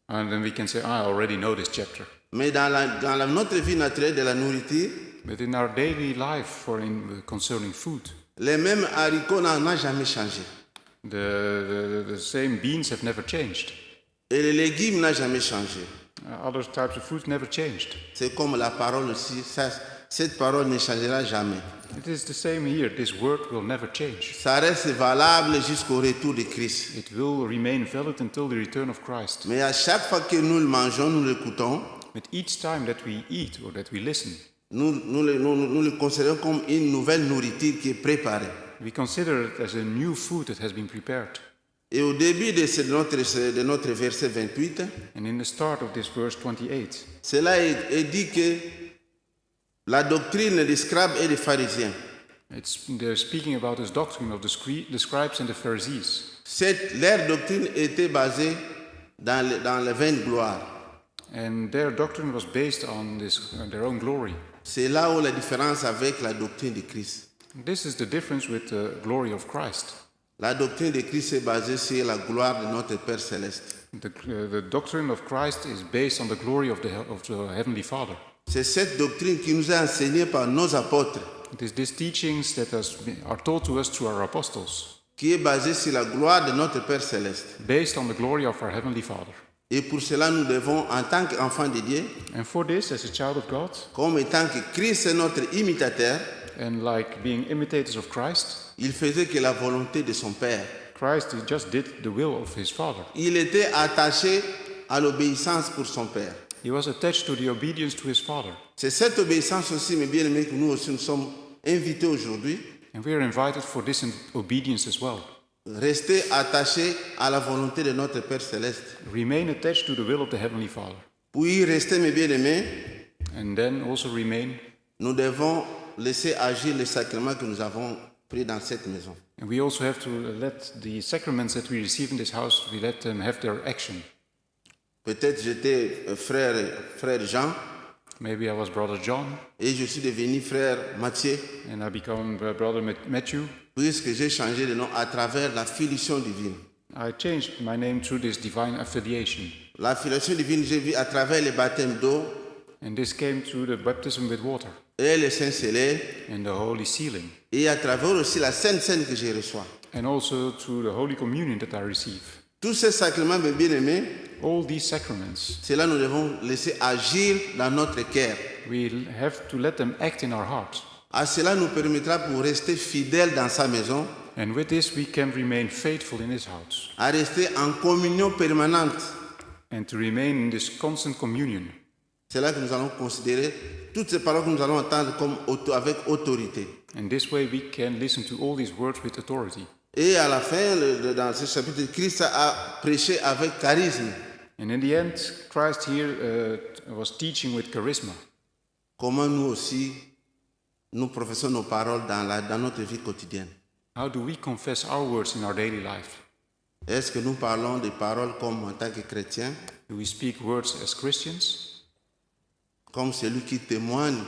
And then we can say, I already know this chapter. Mais dans notre vie naturelle de la nourriture, But in our daily life, concerning food, les mêmes haricots n'ont jamais changé. the same beans have never changed. Et les légumes n'ont jamais changé. Other types of food never changed. C'est comme la parole aussi. Cette parole ne changera jamais. It is the same here. This word will never change. Ça reste valable jusqu'au retour de Christ. It will remain valid until the return of Christ. Mais à chaque fois que nous le mangeons, nous l'écoutons, But each time that we eat or that we listen, nous le considérons comme une nouvelle nourriture qui est préparée. we consider it as a new food that has been prepared. Et au début de notre verset 28, And in the start of this verse 28, cela est dit que la doctrine des scribes et des pharisiens, they're speaking about this doctrine of the scribes and the Pharisees. leur doctrine était basée dans le vain de gloire. And their doctrine was based on their own glory. C'est là où la différence avec la doctrine de Christ. This is the difference with the glory of Christ. La doctrine de Christ est basée sur la gloire de notre Père céleste. The doctrine of Christ is based on the glory of the Heavenly Father. C'est cette doctrine qui nous est enseignée par nos apôtres, It is these teachings that are taught to us through our apostles, qui est basée sur la gloire de notre Père céleste. based on the glory of our Heavenly Father. Et pour cela, nous devons, en tant qu'enfants de Dieu, And for this, as a child of God, comme étant que Christ est notre imitateur, and like being imitators of Christ, il faisait que la volonté de son Père. Christ just did the will of his Father. Il était attaché à l'obéissance pour son Père. He was attached to the obedience to his Father. C'est cette obéissance aussi, mes bien-aimés, que nous aussi nous sommes invités aujourd'hui. And we are invited for this obedience as well. Rester attachés à la volonté de notre Père céleste. Remain attached to the will of the Heavenly Father. Pour y rester, mes bien-aimés, And then also remain, nous devons laisser agir les sacrements que nous avons pris dans cette maison. and we also have to let the sacraments that we receive in this house, we let them have their action. Peut-être j'étais frère Jean Maybe I was Brother John, et je suis devenu frère Mathieu, and I become Brother Matthew. puisque j'ai changé de nom à travers la filiation divine. I changed my name through this divine affiliation. La filiation divine, j'ai vu à travers les baptêmes d'eau And this came through the baptism with water et les saints scellés, and the holy sealing, et à travers aussi la Sainte Seine que je reçois. and also through the holy communion that I receive. Tous ces sacrements, mes bien-aimés, All these sacraments, cela nous devons laisser agir dans notre cœur. we have to let them act in our heart. À cela nous permettra pour rester fidèles dans sa maison, And with this, we can remain faithful in his house à rester en communion permanente. and to remain in this constant communion. C'est là que nous allons considérer toutes ces paroles que nous allons entendre comme avec autorité. And this way, we can listen to all these words with authority. Et à la fin, dans ce chapitre, Christ a prêché avec charisme. And in the end, Christ here was teaching with charisma. Comment nous aussi, nous professons nos paroles dans notre vie quotidienne. How do we confess our words in our daily life? Est-ce que nous parlons des paroles comme en tant que chrétiens, Do we speak words as Christians, comme celui qui témoigne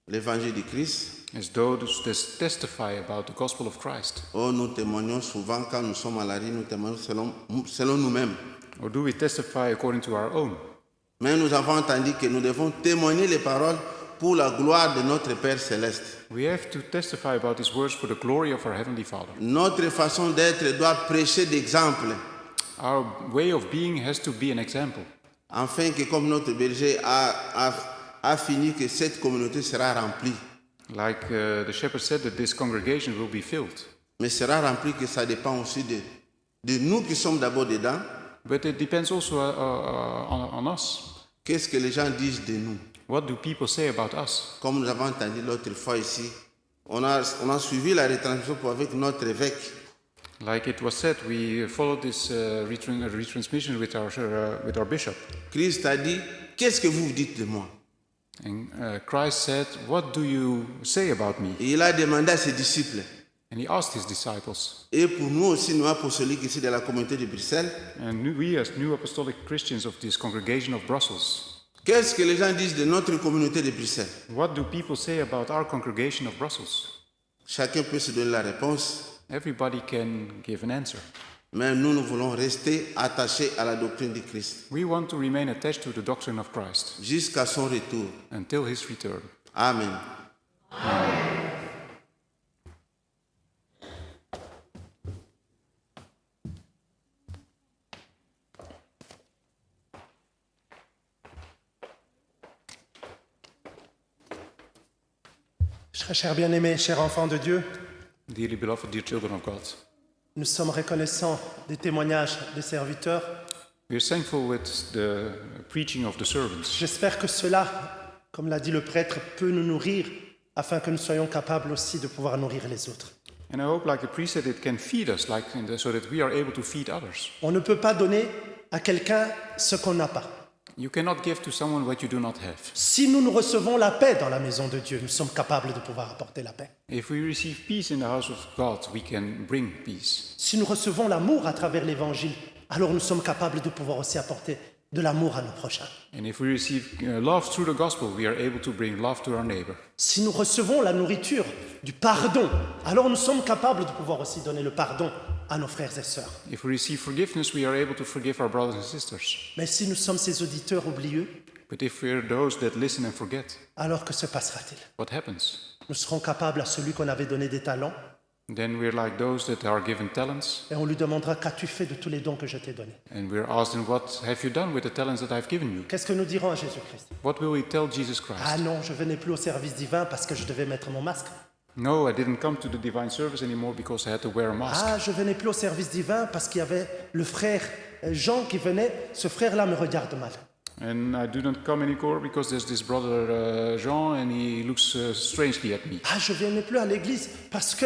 l'évangile de Christ? as those that testify about the gospel of Christ? Oh, nous témoignons souvent quand nous sommes à la rue, nous témoignons selon nous-mêmes. Or do we testify according to our own? Mais nous avons entendu que nous devons témoigner les paroles pour la gloire de notre Père céleste. We have to testify about these words for the glory of our Heavenly Father. Notre façon d'être doit prêcher d'exemple, Our way of being has to be an example, afin que comme notre berger a fini, que cette communauté sera remplie. like the shepherd said, that this congregation will be filled. Mais sera remplie que ça dépend aussi de nous qui sommes d'abord dedans. But it depends also on us. Qu'est-ce que les gens disent de nous? What do people say about us? Comme nous avons entendu l'autre fois ici, on a suivi la retransmission avec notre évêque. Like it was said, we followed this retransmission with our bishop. Christ a dit, qu'est-ce que vous dites de moi? And Christ said, "What do you say about me?" Et il a demandé à ses disciples. And he asked his disciples. Et pour nous aussi, nous apostoliques ici de la communauté de Bruxelles, And we as new apostolic Christians of this congregation of Brussels, qu'est-ce que les gens disent de notre communauté de Bruxelles? what do people say about our congregation of Brussels? Chacun peut se donner la réponse. Everybody can give an answer. Mais nous voulons rester attachés à la doctrine de Christ We want to remain attached to the doctrine of Christ jusqu'à son retour. until his return. Amen. Chers bien-aimés, chers enfants de Dieu, Dearly beloved, dear children of God, nous sommes reconnaissants des témoignages des serviteurs. we are thankful with the preaching of the servants. J'espère que cela, comme l'a dit le prêtre, peut nous nourrir afin que nous soyons capables aussi de pouvoir nourrir les autres. And I hope, like the priest said, it can feed us, so that we are able to feed others. On ne peut pas donner à quelqu'un ce qu'on n'a pas. You cannot give to someone what you do not have. Si nous recevons la paix dans la maison de Dieu, nous sommes capables de pouvoir apporter la paix. If we receive peace in the house of God, we can bring peace. Si nous recevons l'amour à travers l'Évangile, alors nous sommes capables de pouvoir aussi apporter de l'amour à nos prochains. And if we receive love through the gospel, we are able to bring love to our neighbor. Si nous recevons la nourriture du pardon, alors nous sommes capables de pouvoir aussi donner le pardon à nos frères et sœurs. If we receive forgiveness, we are able to forgive our brothers and sisters. Mais si nous sommes ces auditeurs oublieux, But if we are those that listen and forget, alors que se passera-t-il? what happens? Nous serons capables à celui qu'on avait donné des talents Then we are like those that are given talents, et on lui demandera qu'as-tu fait de tous les dons que je t'ai donnés? and we are asked, "And what have you done with the talents that I've given you?" Qu'est-ce que nous dirons à Jésus-Christ? What will we tell Jesus Christ? Ah non, je venais plus au service divin parce que je devais mettre mon masque. No, I didn't come to the divine service anymore because I had to wear a mask. Ah, je venais plus au service divin parce qu'il y avait le frère Jean qui venait. Ce frère-là me regarde mal. And I do not come anymore because there's this brother Jean, and he looks strangely at me. Ah, je venais plus à l'église parce que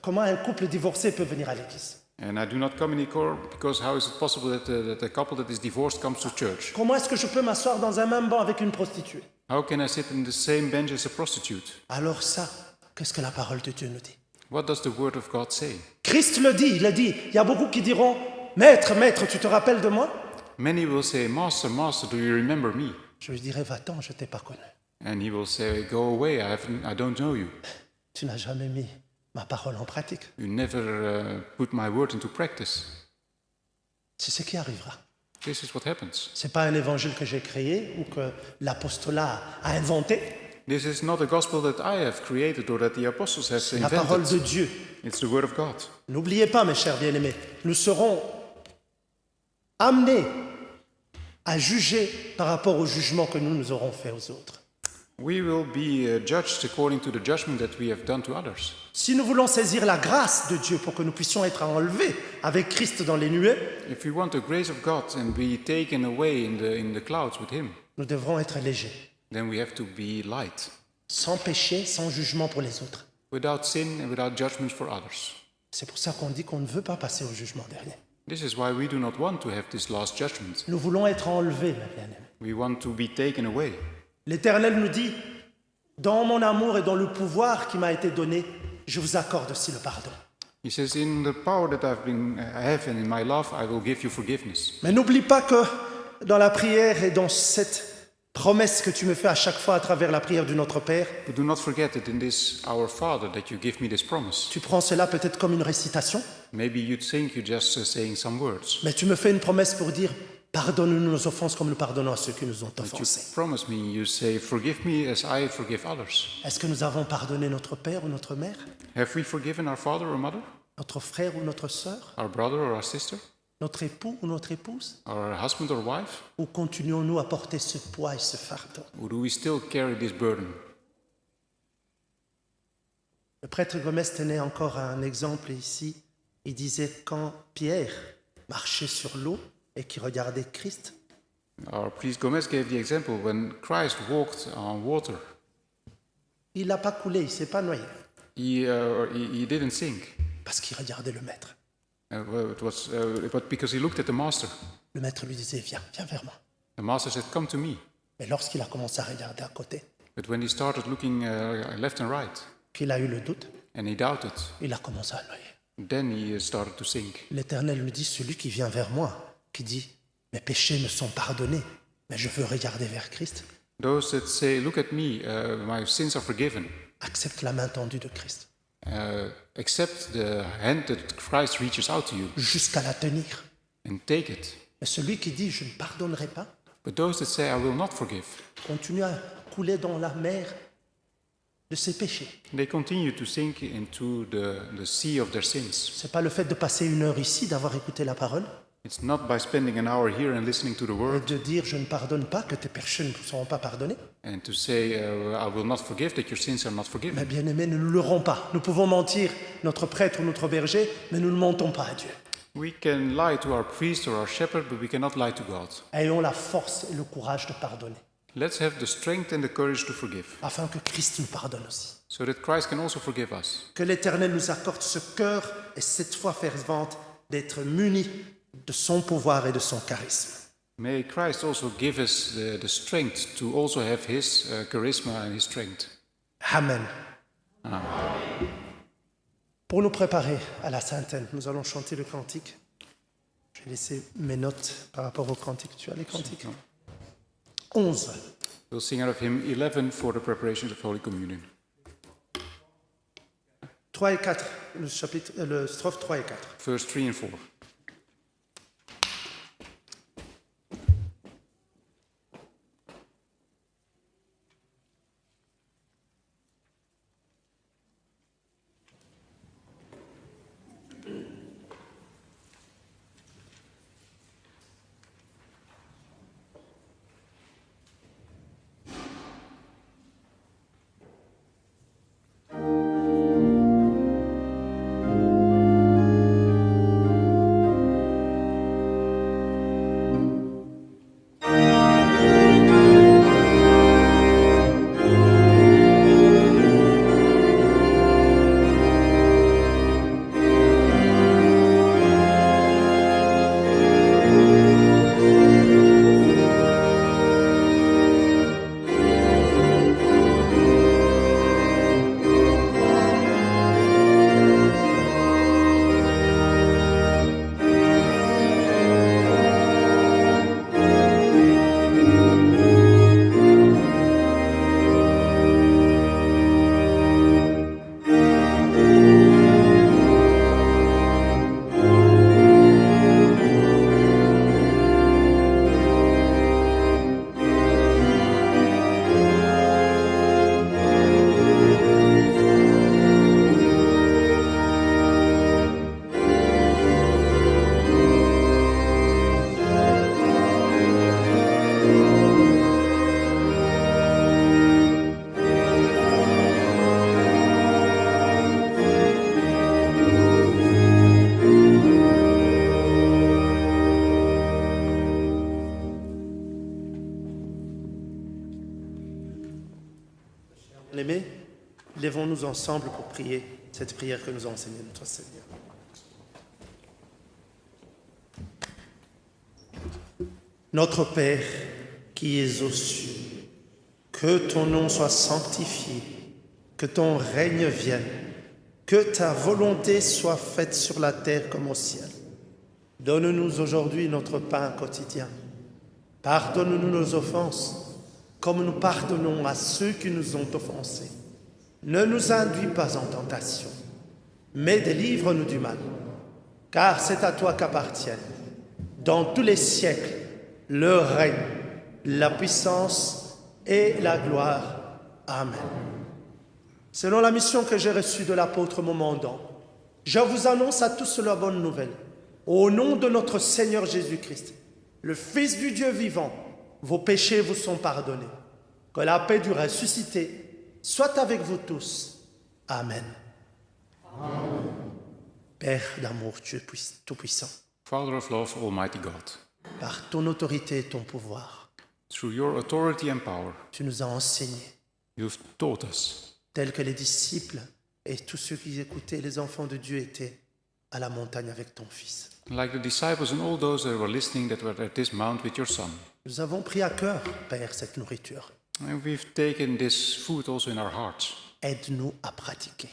comment un couple divorcé peut venir à l'église? And I do not come anymore because how is it possible that a couple that is divorced comes to church? Comment est-ce que je peux m'asseoir dans un même banc avec une prostituée? How can I sit in the same bench as a prostitute? Alors ça, qu'est-ce que la parole de Dieu nous dit? What does the word of God say? Christ le dit, il a dit. Il y a beaucoup qui diront, Maître, Maître, tu te rappelles de moi? Many will say, "Master, Master, do you remember me?" Je lui dirai, va-t'en, je t'ai pas connu. And he will say, "Go away, I don't know you. Tu n'as jamais mis ma parole en pratique. You never put my word into practice." C'est ce qui arrivera. This is what happens. C'est pas un évangile que j'ai créé ou que l'apostolat a inventé. This is not a gospel that I have created or that the apostles have La parole de invented. Dieu. It's the word of God. N'oubliez pas, mes chers bien-aimés, nous serons amenés à juger par rapport au jugement que nous aurons fait aux autres. We will be judged according to the judgment that we have done to others. Si nous voulons saisir la grâce de Dieu pour que nous puissions être enlevés avec Christ dans les nuées, If we want the grace of God and be taken away in the clouds with Him, nous devrons être légers, then we have to be light, sans péché, sans jugement pour les autres. without sin and without judgment for others. C'est pour ça qu'on dit qu'on ne veut pas passer au jugement dernier. This is why we do not want to have this last judgment. Nous voulons être enlevés, mes bien-aimés. We want to be taken away. L'Éternel nous dit, dans mon amour et dans le pouvoir qui m'a été donné, je vous accorde aussi le pardon. He says, "In the power that I have and in my love, I will give you forgiveness." Mais n'oublie pas que dans la prière et dans cette promesse que tu me fais à chaque fois à travers la prière du Notre Père, But do not forget that in this Our Father that you give me this promise. tu prends cela peut-être comme une récitation, Maybe you think you're just saying some words. mais tu me fais une promesse pour dire, pardonne-nous nos offenses comme nous pardonnons à ceux qui nous ont But you offensés. promise me, you say, "Forgive me as I forgive others." Est-ce que nous avons pardonné notre père ou notre mère, Have we forgiven our father or mother, notre frère ou notre sœur, our brother or our sister, notre époux ou notre épouse? our husband or wife? Ou continuons-nous à porter ce poids et ce fardeau? Or do we still carry this burden? Le prêtre Gomez tenait encore un exemple ici. Il disait quand Pierre marchait sur l'eau et qu'il regardait Christ, Our priest Gomez gave the example when Christ walked on water. il n'a pas coulé, il ne s'est pas noyé He didn't sink, parce qu'il regardait le maître. but because he looked at the master. Le maître lui disait, viens vers moi. The master said, "Come to me." Mais lorsqu'il a commencé à regarder à côté, But when he started looking left and right, qu'il a eu le doute, and he doubted, il a commencé à noyer. then he started to sink. L'Éternel lui dit, celui qui vient vers moi, qui dit, mes péchés me sont pardonnés, mais je veux regarder vers Christ, Those that say, "Look at me, my sins are forgiven," accepte la main tendue de Christ. accept the hand that Christ reaches out to you jusqu'à la tenir. and take it. Mais celui qui dit « je ne pardonnerai pas » But those that say, I will not forgive, continue à couler dans la mer de ses péchés. they continue to sink into the sea of their sins. Ce n'est pas le fait de passer 1 heure ici, d'avoir écouté la parole, It's not by spending an hour here and listening to the et word de dire « je ne pardonne pas » que tes péchés ne seront pas pardonnés. and to say, I will not forgive, that your sins are not Mais forgiven. bien aimés, ne nous leurrons pas. Nous pouvons mentir, notre prêtre ou notre berger, mais nous ne mentons pas à Dieu. We can lie to our priest or our shepherd, but we cannot lie to God. Ayons la force et le courage de pardonner, Let's have the strength and the courage to forgive, afin que Christ nous pardonne aussi. so that Christ can also forgive us. Que l'Éternel nous accorde ce cœur et cette foi fervente d'être munis de son pouvoir et de son charisme. May Christ also give us the strength to also have His charisma and His strength. Amen. Pour nous préparer à la Sainte-Seine, nous allons chanter le cantique. Je vais laisser mes notes par rapport au cantique. Tu as les cantiques 11. We'll sing out of hymn 11 for the preparations of Holy Communion. 3 et 4, le strophe 3 et 4. Verse 3 and 4. Bien-aimés, lèvons-nous ensemble pour prier cette prière que nous a enseignée notre Seigneur. Notre Père qui es aux cieux, que ton nom soit sanctifié, que ton règne vienne, que ta volonté soit faite sur la terre comme au ciel. Donne-nous aujourd'hui notre pain quotidien. Pardonne-nous nos offenses, comme nous pardonnons à ceux qui nous ont offensés. Ne nous induis pas en tentation, mais délivre-nous du mal. Car c'est à toi qu'appartiennent, dans tous les siècles, le règne, la puissance et la gloire. Amen. Selon la mission que j'ai reçue de l'apôtre Momandon, je vous annonce à tous la bonne nouvelle. Au nom de notre Seigneur Jésus-Christ, le Fils du Dieu vivant, vos péchés vous sont pardonnés. Que la paix du ressuscité soit avec vous tous. Amen. Amen. Père d'amour, Dieu tout-puissant, Father of love, Almighty God, par ton autorité et ton pouvoir, through your authority and power, tu nous as enseigné, you've taught us, tels que les disciples et tous ceux qui écoutaient, les enfants de Dieu, étaient à la montagne avec ton Fils. like the disciples and all those that were listening that were at this mount with your Son. Nous avons pris à cœur, Père, cette nourriture. And we've taken this food also in our hearts. Aide-nous à pratiquer.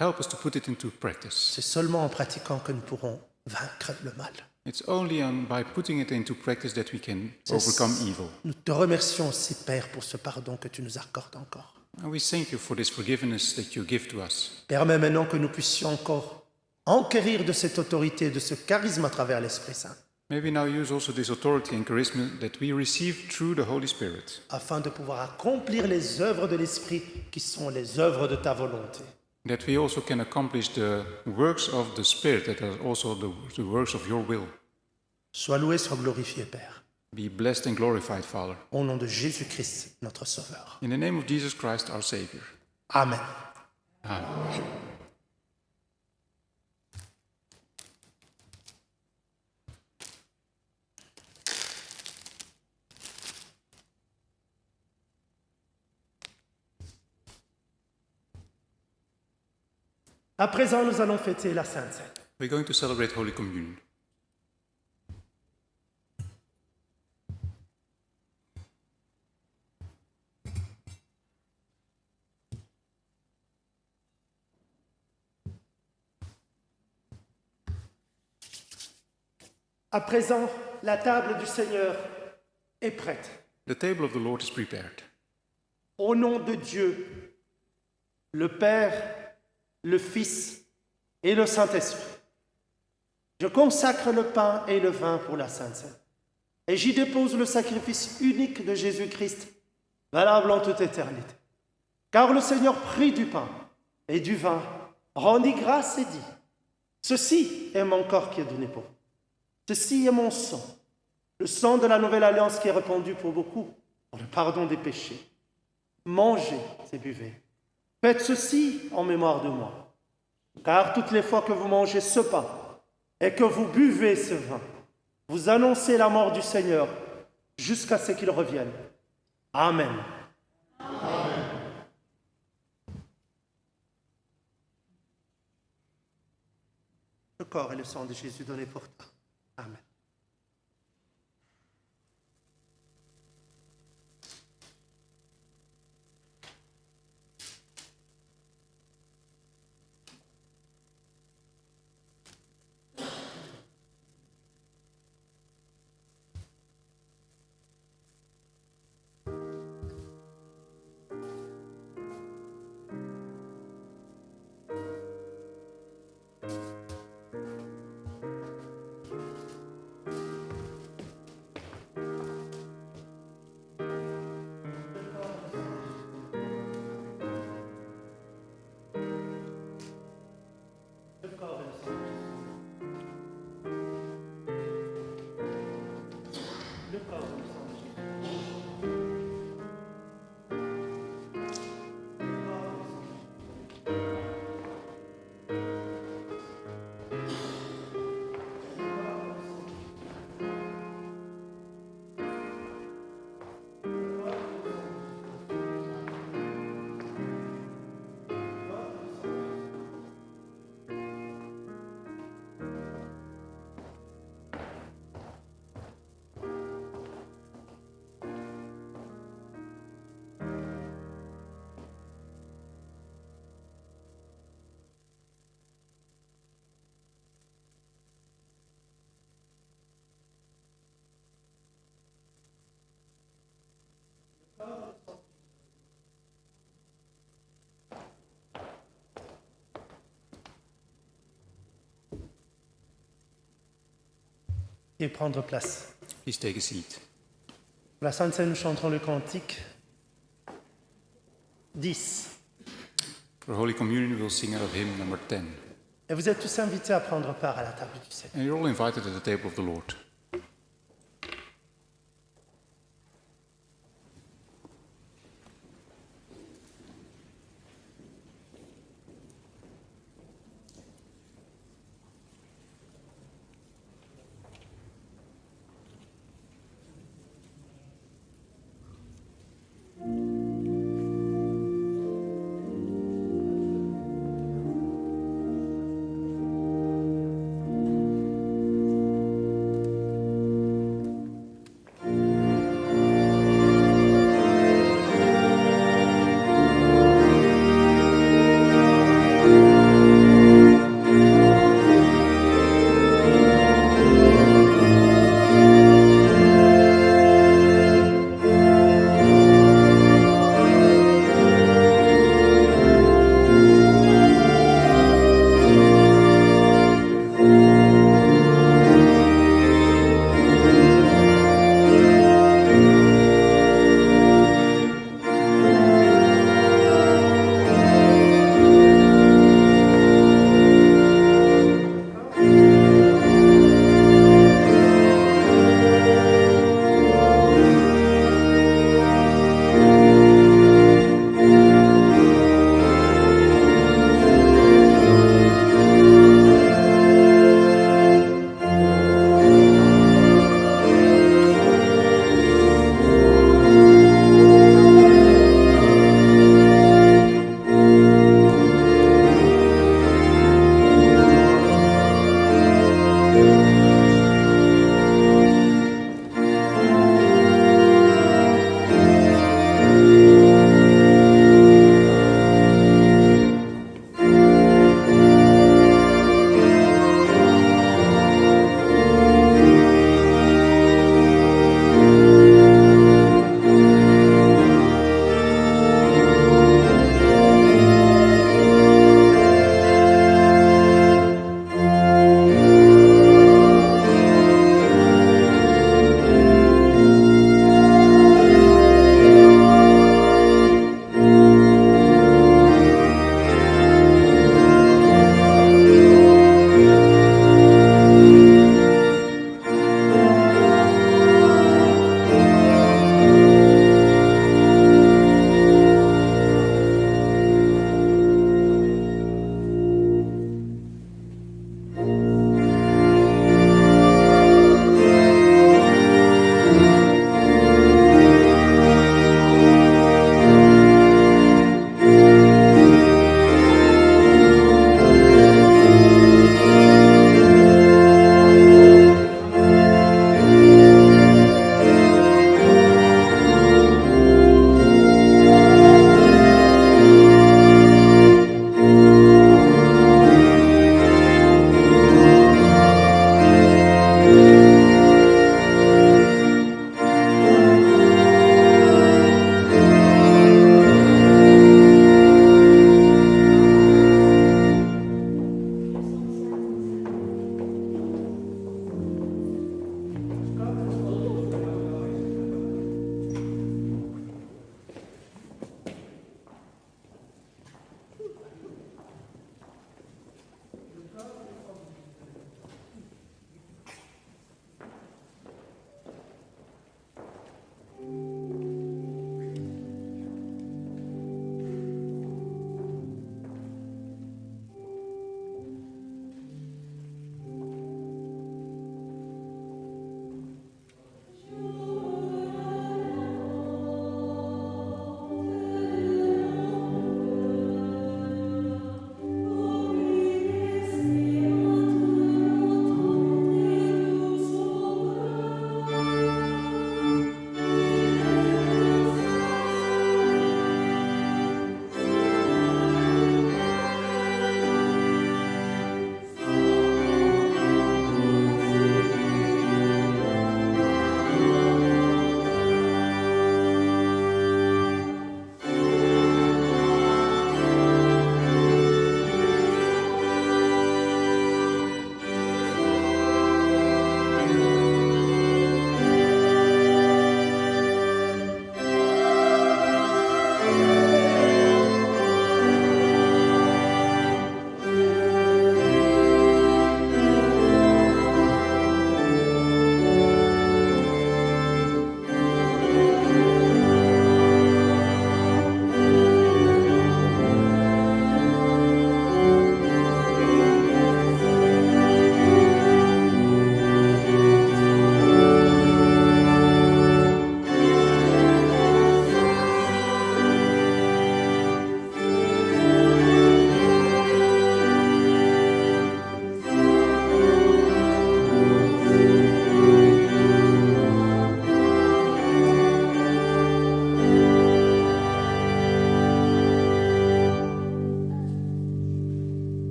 Help us to put it into practice. C'est seulement en pratiquant que nous pourrons vaincre le mal. It's only by putting it into practice that we can overcome evil. Nous te remercions aussi, Père, pour ce pardon que tu nous accordes encore. And we thank you for this forgiveness that you give to us. Permets maintenant que nous puissions encore enquérir de cette autorité, de ce charisme à travers l'Esprit Saint, May we now use also this authority and charisma that we receive through the Holy Spirit, afin de pouvoir accomplir les œuvres de l'Esprit qui sont les œuvres de ta volonté. that we also can accomplish the works of the Spirit, that are also the works of your will. Sois loué, sois glorifié, Père, Be blessed and glorified, Father. au nom de Jésus-Christ, notre Sauveur. In the name of Jesus Christ, our Savior. Amen. Amen. À présent, nous allons fêter la Sainte Seine. We're going to celebrate Holy Communion. À présent, la table du Seigneur est prête. The table of the Lord is prepared. Au nom de Dieu, le Père, le Fils et le Saint-Esprit, je consacre le pain et le vin pour la Sainte Seine. Et j'y dépose le sacrifice unique de Jésus-Christ, valable en toute éternité. Car le Seigneur prit du pain et du vin, rendit grâce et dit, « Ceci est mon corps qui est donné pour vous. Ceci est mon sang, le sang de la nouvelle alliance qui est répandu pour beaucoup, pour le pardon des péchés. Mangez et buvez. Faites ceci en mémoire de moi. Car toutes les fois que vous mangez ce pain et que vous buvez ce vin, vous annoncez la mort du Seigneur jusqu'à ce qu'il revienne. Amen. Amen. Le corps et le sang de Jésus donnés pour toi. Amen. Et prendre place. Please take a seat. Pour la Sainte Seine, nous chanterons le cantique 10. For Holy Communion, we'll sing out of hymn number 10. Et vous êtes tous invités à prendre part à la table du Seigneur. And you're all invited at the table of the Lord.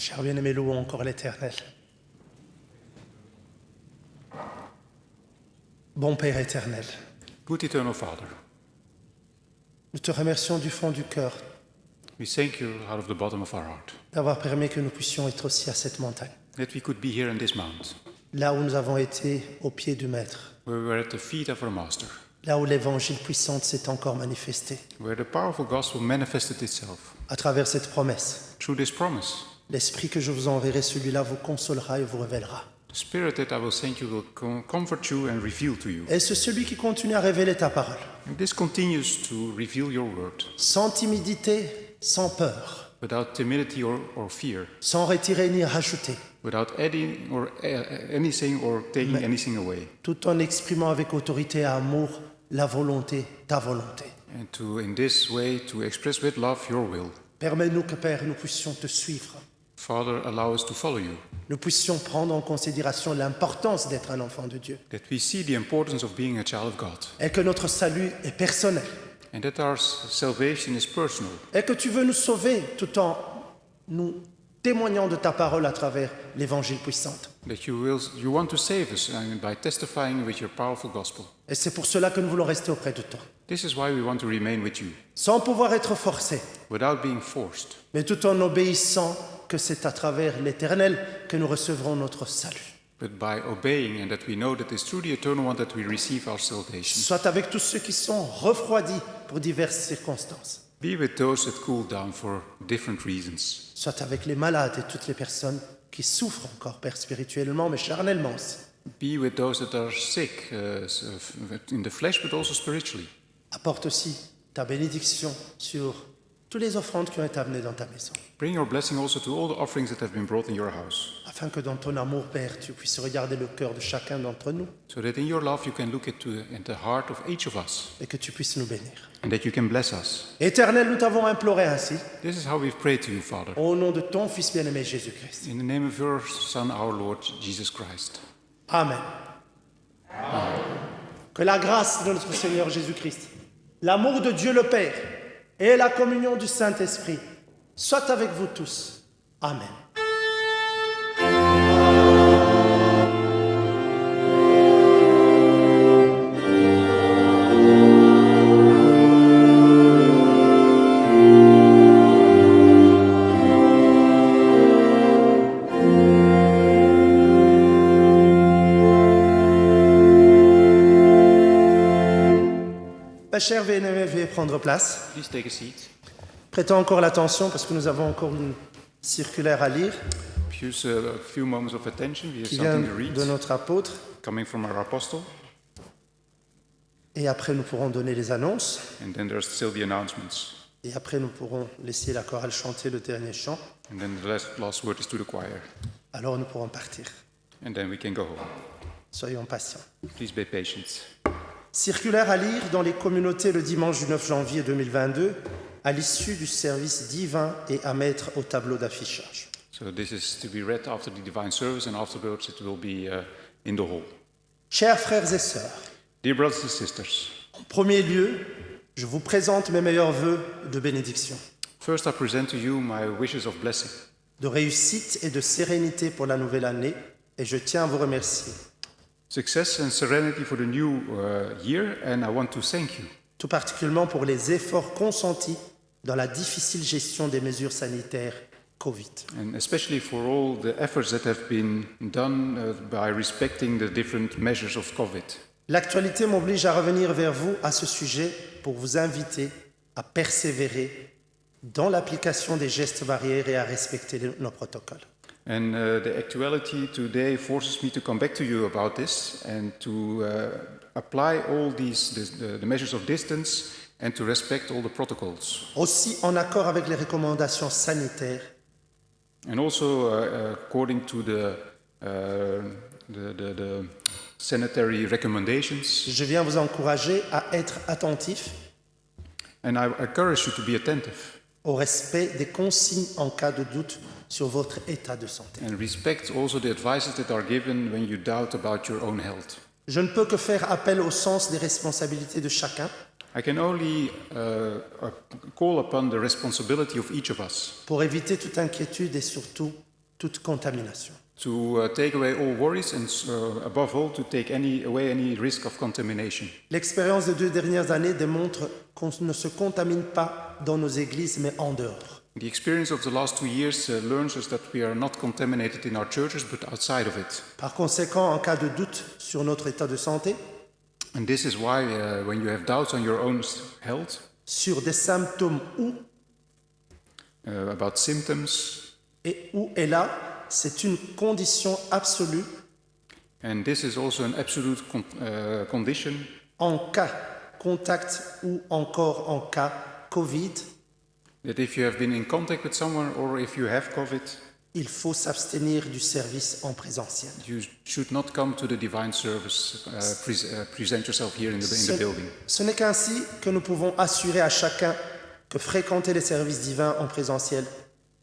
Cher bien-aimé, louons encore l'Éternel. Bon Père éternel, Good eternal Father, nous te remercions du fond du cœur we thank you out of the bottom of our heart d'avoir permis que nous puissions être aussi à cette montagne, that we could be here on this mount, là où nous avons été au pied du Maître, where we were at the feet of our Master, là où l'évangile puissant s'est encore manifesté, where the powerful gospel manifested itself à travers cette promesse. through this promise. L'Esprit que je vous enverrai, celui-là vous consolera et vous révélera. The Spirit that I will send you will comfort you and reveal to you. Et c'est celui qui continue à révéler ta parole, And this continues to reveal your word sans timidité, sans peur, without timidity or fear, sans retirer ni rajouter, without adding or anything or taking anything away, tout en exprimant avec autorité et amour la volonté, ta volonté. and to in this way to express with love your will. Permets-nous que, Père, nous puissions te suivre. Father, allow us to follow you, Nous puissions prendre en considération l'importance d'être un enfant de Dieu that we see the importance of being a child of God, et que notre salut est personnel and that our salvation is personal, et que tu veux nous sauver tout en nous témoignant de ta parole à travers l'évangile puissant. that you want to save us by testifying with your powerful gospel. Et c'est pour cela que nous voulons rester auprès de toi, This is why we want to remain with you, sans pouvoir être forcés, without being forced, mais tout en obéissant que c'est à travers l'Éternel que nous recevrons notre salut. but by obeying, and that we know that it's through the Eternal One that we receive our salvation. Soit avec tous ceux qui sont refroidis pour diverses circonstances, Be with those that cool down for different reasons. soit avec les malades et toutes les personnes qui souffrent encore, Père, spirituellement, mais charnellement aussi. Be with those that are sick in the flesh, but also spiritually. Apporte aussi ta bénédiction sur toutes les offrandes qui ont été amenées dans ta maison, Bring your blessing also to all the offerings that have been brought in your house, afin que dans ton amour, Père, tu puisses regarder le cœur de chacun d'entre nous so that in your love you can look into the heart of each of us, et que tu puisses nous bénir. and that you can bless us. Éternel, nous t'avons imploré ainsi, This is how we've prayed to you, Father, au nom de ton Fils bien-aimé Jésus-Christ. in the name of your Son, our Lord Jesus Christ. Amen. Que la grâce de notre Seigneur Jésus-Christ, l'amour de Dieu le Père et la communion du Saint-Esprit soient avec vous tous. Amen. Chers bien-aimés, veuillez prendre place. Please take a seat. Prêtons encore l'attention parce que nous avons encore une circulaire à lire Use a few moments of attention. We have qui vient something to read de notre apôtre. coming from our apostle, Et après, nous pourrons donner les annonces. and then there's still the announcements. Et après, nous pourrons laisser la chorale chanter le dernier chant. And then the last word is to the choir. Alors, nous pourrons partir. And then we can go home. Soyons patients. Please be patient. Circulaire à lire dans les communautés le dimanche du 9 janvier 2022 à l'issue du service divin et à mettre au tableau d'affichage. So this is to be read after the divine service, and afterwards it will be in the hall. Chers frères et sœurs, Dear brothers and sisters, en premier lieu, je vous présente mes meilleurs vœux de bénédiction, first I present to you my wishes of blessing, de réussite et de sérénité pour la nouvelle année, et je tiens à vous remercier, success and serenity for the new year, and I want to thank you, tout particulièrement pour les efforts consentis dans la difficile gestion des mesures sanitaires Covid. and especially for all the efforts that have been done by respecting the different measures of COVID. L'actualité m'oblige à revenir vers vous à ce sujet pour vous inviter à persévérer dans l'application des gestes barrières et à respecter nos protocoles. And the actuality today forces me to come back to you about this and to apply all the measures of distance and to respect all the protocols. Aussi en accord avec les recommandations sanitaires, And also according to the sanitary recommendations. je viens vous encourager à être attentifs And I encourage you to be attentive au respect des consignes en cas de doute sur votre état de santé. and respect also the advices that are given when you doubt about your own health. Je ne peux que faire appel au sens des responsabilités de chacun I can only call upon the responsibility of each of us pour éviter toute inquiétude et surtout toute contamination. to take away all worries and above all to take away any risk of contamination. L'expérience des 2 dernières années démontre qu'on ne se contamine pas dans nos églises, mais en dehors. The experience of the last 2 years learns us that we are not contaminated in our churches but outside of it. Par conséquent, en cas de doute sur notre état de santé, And this is why when you have doubts on your own health, sur des symptômes où about symptoms, et où est là, c'est une condition absolue and this is also an absolute condition, en cas contact ou encore en cas Covid, that if you have been in contact with someone or if you have COVID, il faut s'abstenir du service en présentiel. you should not come to the divine service, present yourself here in the building. Ce n'est qu'ainsi que nous pouvons assurer à chacun que fréquenter les services divins en présentiel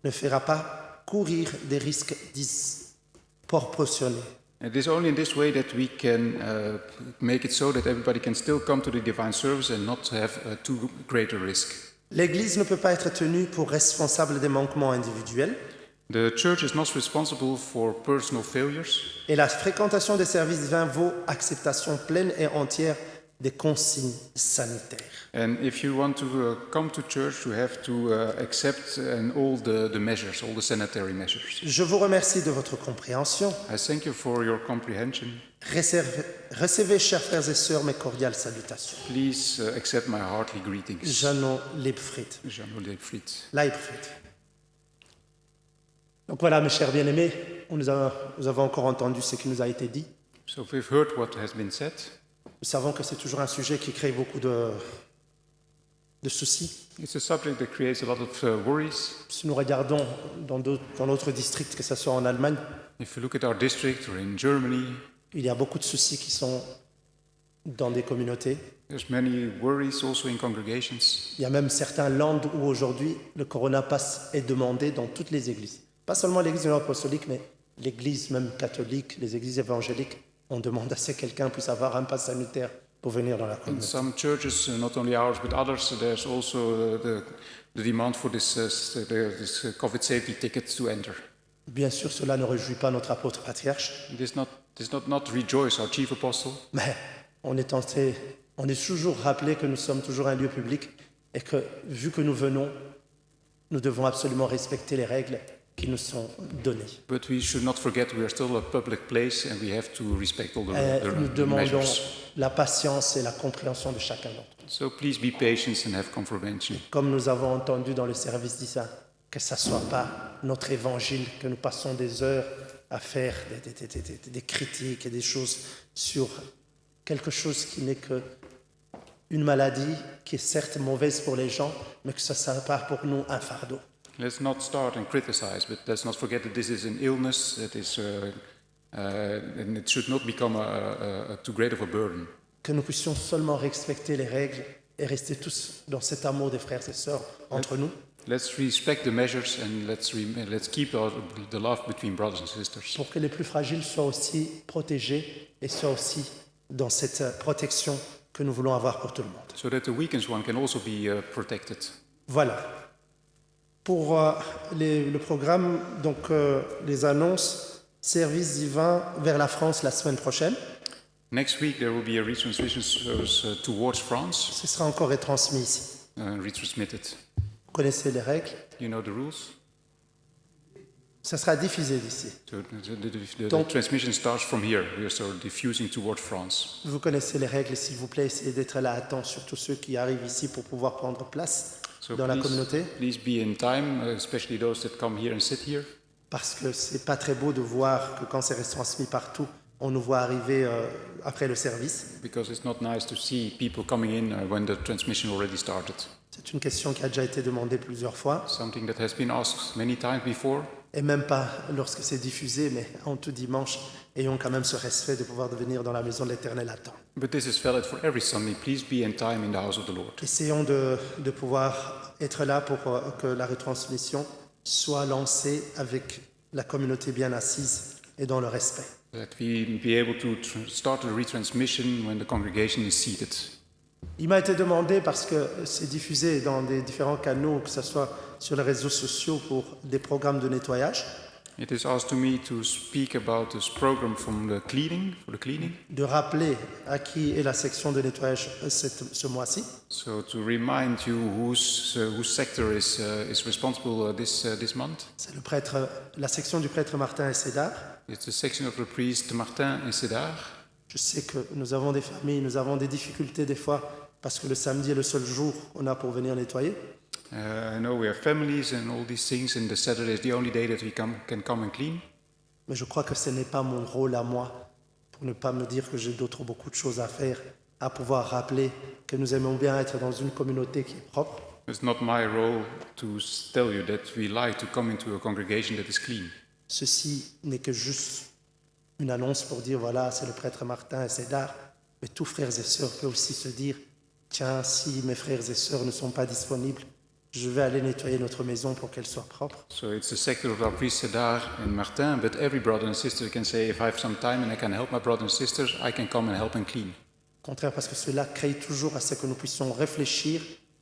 ne fera pas courir des risques disproportionnés. It is only in this way that we can make it so that everybody can still come to the divine service and not have too great a risk. L'Église ne peut pas être tenue pour responsable des manquements individuels The church is not responsible for personal failures, et la fréquentation des services divins vaut acceptation pleine et entière des consignes sanitaires. and if you want to come to church, you have to accept all the measures, all the sanitary measures. Je vous remercie de votre compréhension. I thank you for your comprehension. Recevez, chers frères et sœurs, mes cordiales salutations. Please accept my hearty greetings. Jano Liebfried. Jano Leibfried. Leibfried. Donc voilà, mes chers bien-aimés, nous avons encore entendu ce qui nous a été dit. So we've heard what has been said. Nous savons que c'est toujours un sujet qui crée beaucoup de soucis. It's a subject that creates a lot of worries. Si nous regardons dans d'autres districts, que ce soit en Allemagne, If you look at our district or in Germany, il y a beaucoup de soucis qui sont dans des communautés. there's many worries also in congregations. Il y a même certains lands où aujourd'hui le Corona Pass est demandé dans toutes les églises. Pas seulement l'église de l'apostolique, mais l'église même catholique, les églises évangéliques. On demande à ce que quelqu'un puisse avoir un pass sanitaire pour venir dans la In communauté. some churches, not only ours but others, there's also the demand for this COVID safety ticket to enter. Bien sûr, cela ne réjouit pas notre apôtre patriarche, This not rejoice our chief apostle, mais on est toujours rappelé que nous sommes toujours un lieu public et que, vu que nous venons, nous devons absolument respecter les règles qui nous sont données. but we should not forget we are still a public place and we have to respect all Nous the demandons measures. la patience et la compréhension de chacun d'entre nous. So please be patient and have comprehension. Comme nous avons entendu dans le service divin, que ce ne soit pas notre évangile, que nous passons des heures à faire des critiques et des choses sur quelque chose qui n'est qu'une maladie qui est certes mauvaise pour les gens, mais que ce ne soit pas pour nous un fardeau. Let's not start and criticize, but let's not forget that this is an illness that is, and it should not become too great of a burden. Que nous puissions seulement respecter les règles et rester tous dans cet amour des frères et sœurs entre nous, Let's respect the measures and let's keep the love between brothers and sisters. pour que les plus fragiles soient aussi protégés et soient aussi dans cette protection que nous voulons avoir pour tout le monde. So that the weakest one can also be protected. Voilà. Pour le programme, donc les annonces, service divin vers la France la semaine prochaine. Next week there will be a retransmission service towards France, Ce sera encore retransmis ici. retransmitted. Vous connaissez les règles. You know the rules. Ça sera diffusé d'ici. So the Donc- transmission starts from here. We are sort of diffusing towards France. Vous connaissez les règles, s'il vous plaît, essayez d'être là à temps, surtout ceux qui arrivent ici pour pouvoir prendre place So dans la communauté, please be in time, especially those that come here and sit here. parce que c'est pas très beau de voir que quand c'est retransmis partout, on nous voit arriver après le service. Because it's not nice to see people coming in when the transmission already started. C'est une question qui a déjà été demandée plusieurs fois, Something that has been asked many times before. et même pas lorsque c'est diffusé, mais en tout dimanche, ayons quand même ce respect de pouvoir venir dans la maison de l'Éternel à temps. But this is valid for every Sunday. Please be in time in the house of the Lord. Essayons de pouvoir être là pour que la retransmission soit lancée avec la communauté bien assise et dans le respect. That we be able to start the retransmission when the congregation is seated. Il m'a été demandé, parce que c'est diffusé dans des différents canaux, que ce soit sur les réseaux sociaux pour des programmes de nettoyage, It is asked to me to speak about this program from the cleaning, for the cleaning. de rappeler à qui est la section de nettoyage ce mois-ci. So to remind you whose sector is responsible this month. C'est la section du prêtre Martin et Cédar. It's the section of the priest Martin and Cédar. Je sais que nous avons des familles, nous avons des difficultés des fois parce que le samedi est le seul jour qu'on a pour venir nettoyer. I know we have families and all these things, and the Saturday is the only day that we can come and clean. Mais je crois que ce n'est pas mon rôle à moi, pour ne pas me dire que j'ai beaucoup de choses à faire, à pouvoir rappeler que nous aimons bien être dans une communauté qui est propre. It's not my role to tell you that we like to come into a congregation that is clean. Ceci n'est que juste une annonce pour dire voilà, c'est le prêtre Martin et Cédar, mais tous frères et sœurs peuvent aussi se dire tiens, si mes frères et sœurs ne sont pas disponibles, je vais aller nettoyer notre maison pour qu'elle soit propre. So it's the sector of our priest Cédar and Martin, but every brother and sister can say, if I have some time and I can help my brothers and sisters, I can come and help and clean. Au contraire, parce que cela crée toujours à ce que nous puissions réfléchir,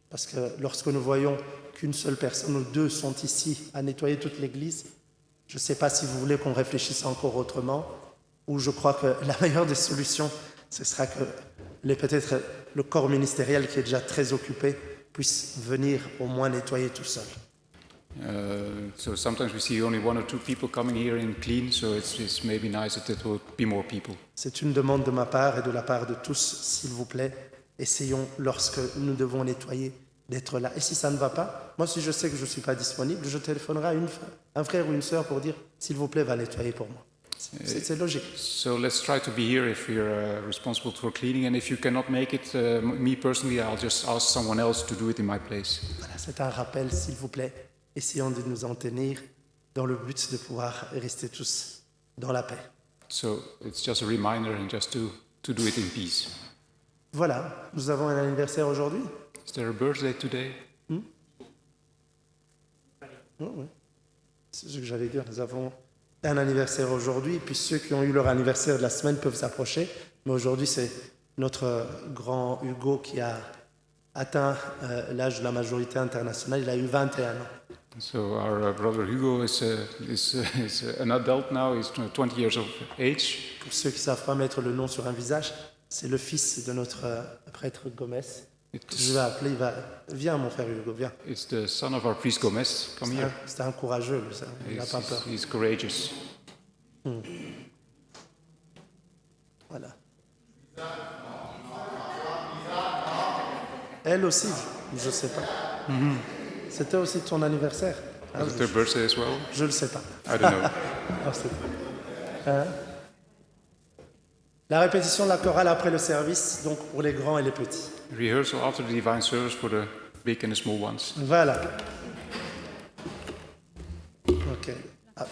parce que lorsque nous voyons qu'une seule personne ou deux sont ici à nettoyer toute l'église, je ne sais pas si vous voulez qu'on réfléchisse encore autrement, ou je crois que la meilleure des solutions, ce sera que peut-être le corps ministériel qui est déjà très occupé puisse venir au moins nettoyer tout seul. So sometimes we see only one or two people coming here and clean, so it's maybe nice that there will be more people. C'est une demande de ma part et de la part de tous, s'il vous plaît. Essayons, lorsque nous devons nettoyer, d'être là. Et si ça ne va pas, moi, si je sais que je ne suis pas disponible, je téléphonerai à un frère ou une sœur pour dire, s'il vous plaît, va nettoyer pour moi. C'est logique. So let's try to be here if we're responsible for cleaning, and if you cannot make it, me personally, I'll just ask someone else to do it in my place. Voilà, c'est un rappel, s'il vous plaît. Essayons de nous en tenir dans le but de pouvoir rester tous dans la paix. So it's just a reminder and just to do it in peace. Voilà, nous avons un anniversaire aujourd'hui. Is there a birthday today? Oh, oui. C'est ce que j'allais dire, nous avons un anniversaire aujourd'hui, puis ceux qui ont eu leur anniversaire de la semaine peuvent s'approcher. Mais aujourd'hui, c'est notre grand Hugo qui a atteint l'âge de la majorité internationale. Il a eu 21 ans. So our brother Hugo is an adult now. He's 20 years of age. Pour ceux qui ne savent pas mettre le nom sur un visage, c'est le fils de notre prêtre Gomez. Je vais appeler, viens mon frère Hugo, viens. It's the son of our priest Gomez. Come here. C'est un courageux, lui, ça. Il n'a pas peur. He's courageous. Voilà. Elle aussi, je ne sais pas. C'était aussi ton anniversaire. Was it their birthday as well? Je ne le sais pas. I don't know. Ah, c'est pas. La répétition de la chorale après le service, donc pour les grands et les petits. Rehearsal after the divine service for the big and the small ones. Voilà. Ok. Ah.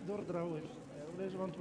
Door trouwens. Lezen we aan het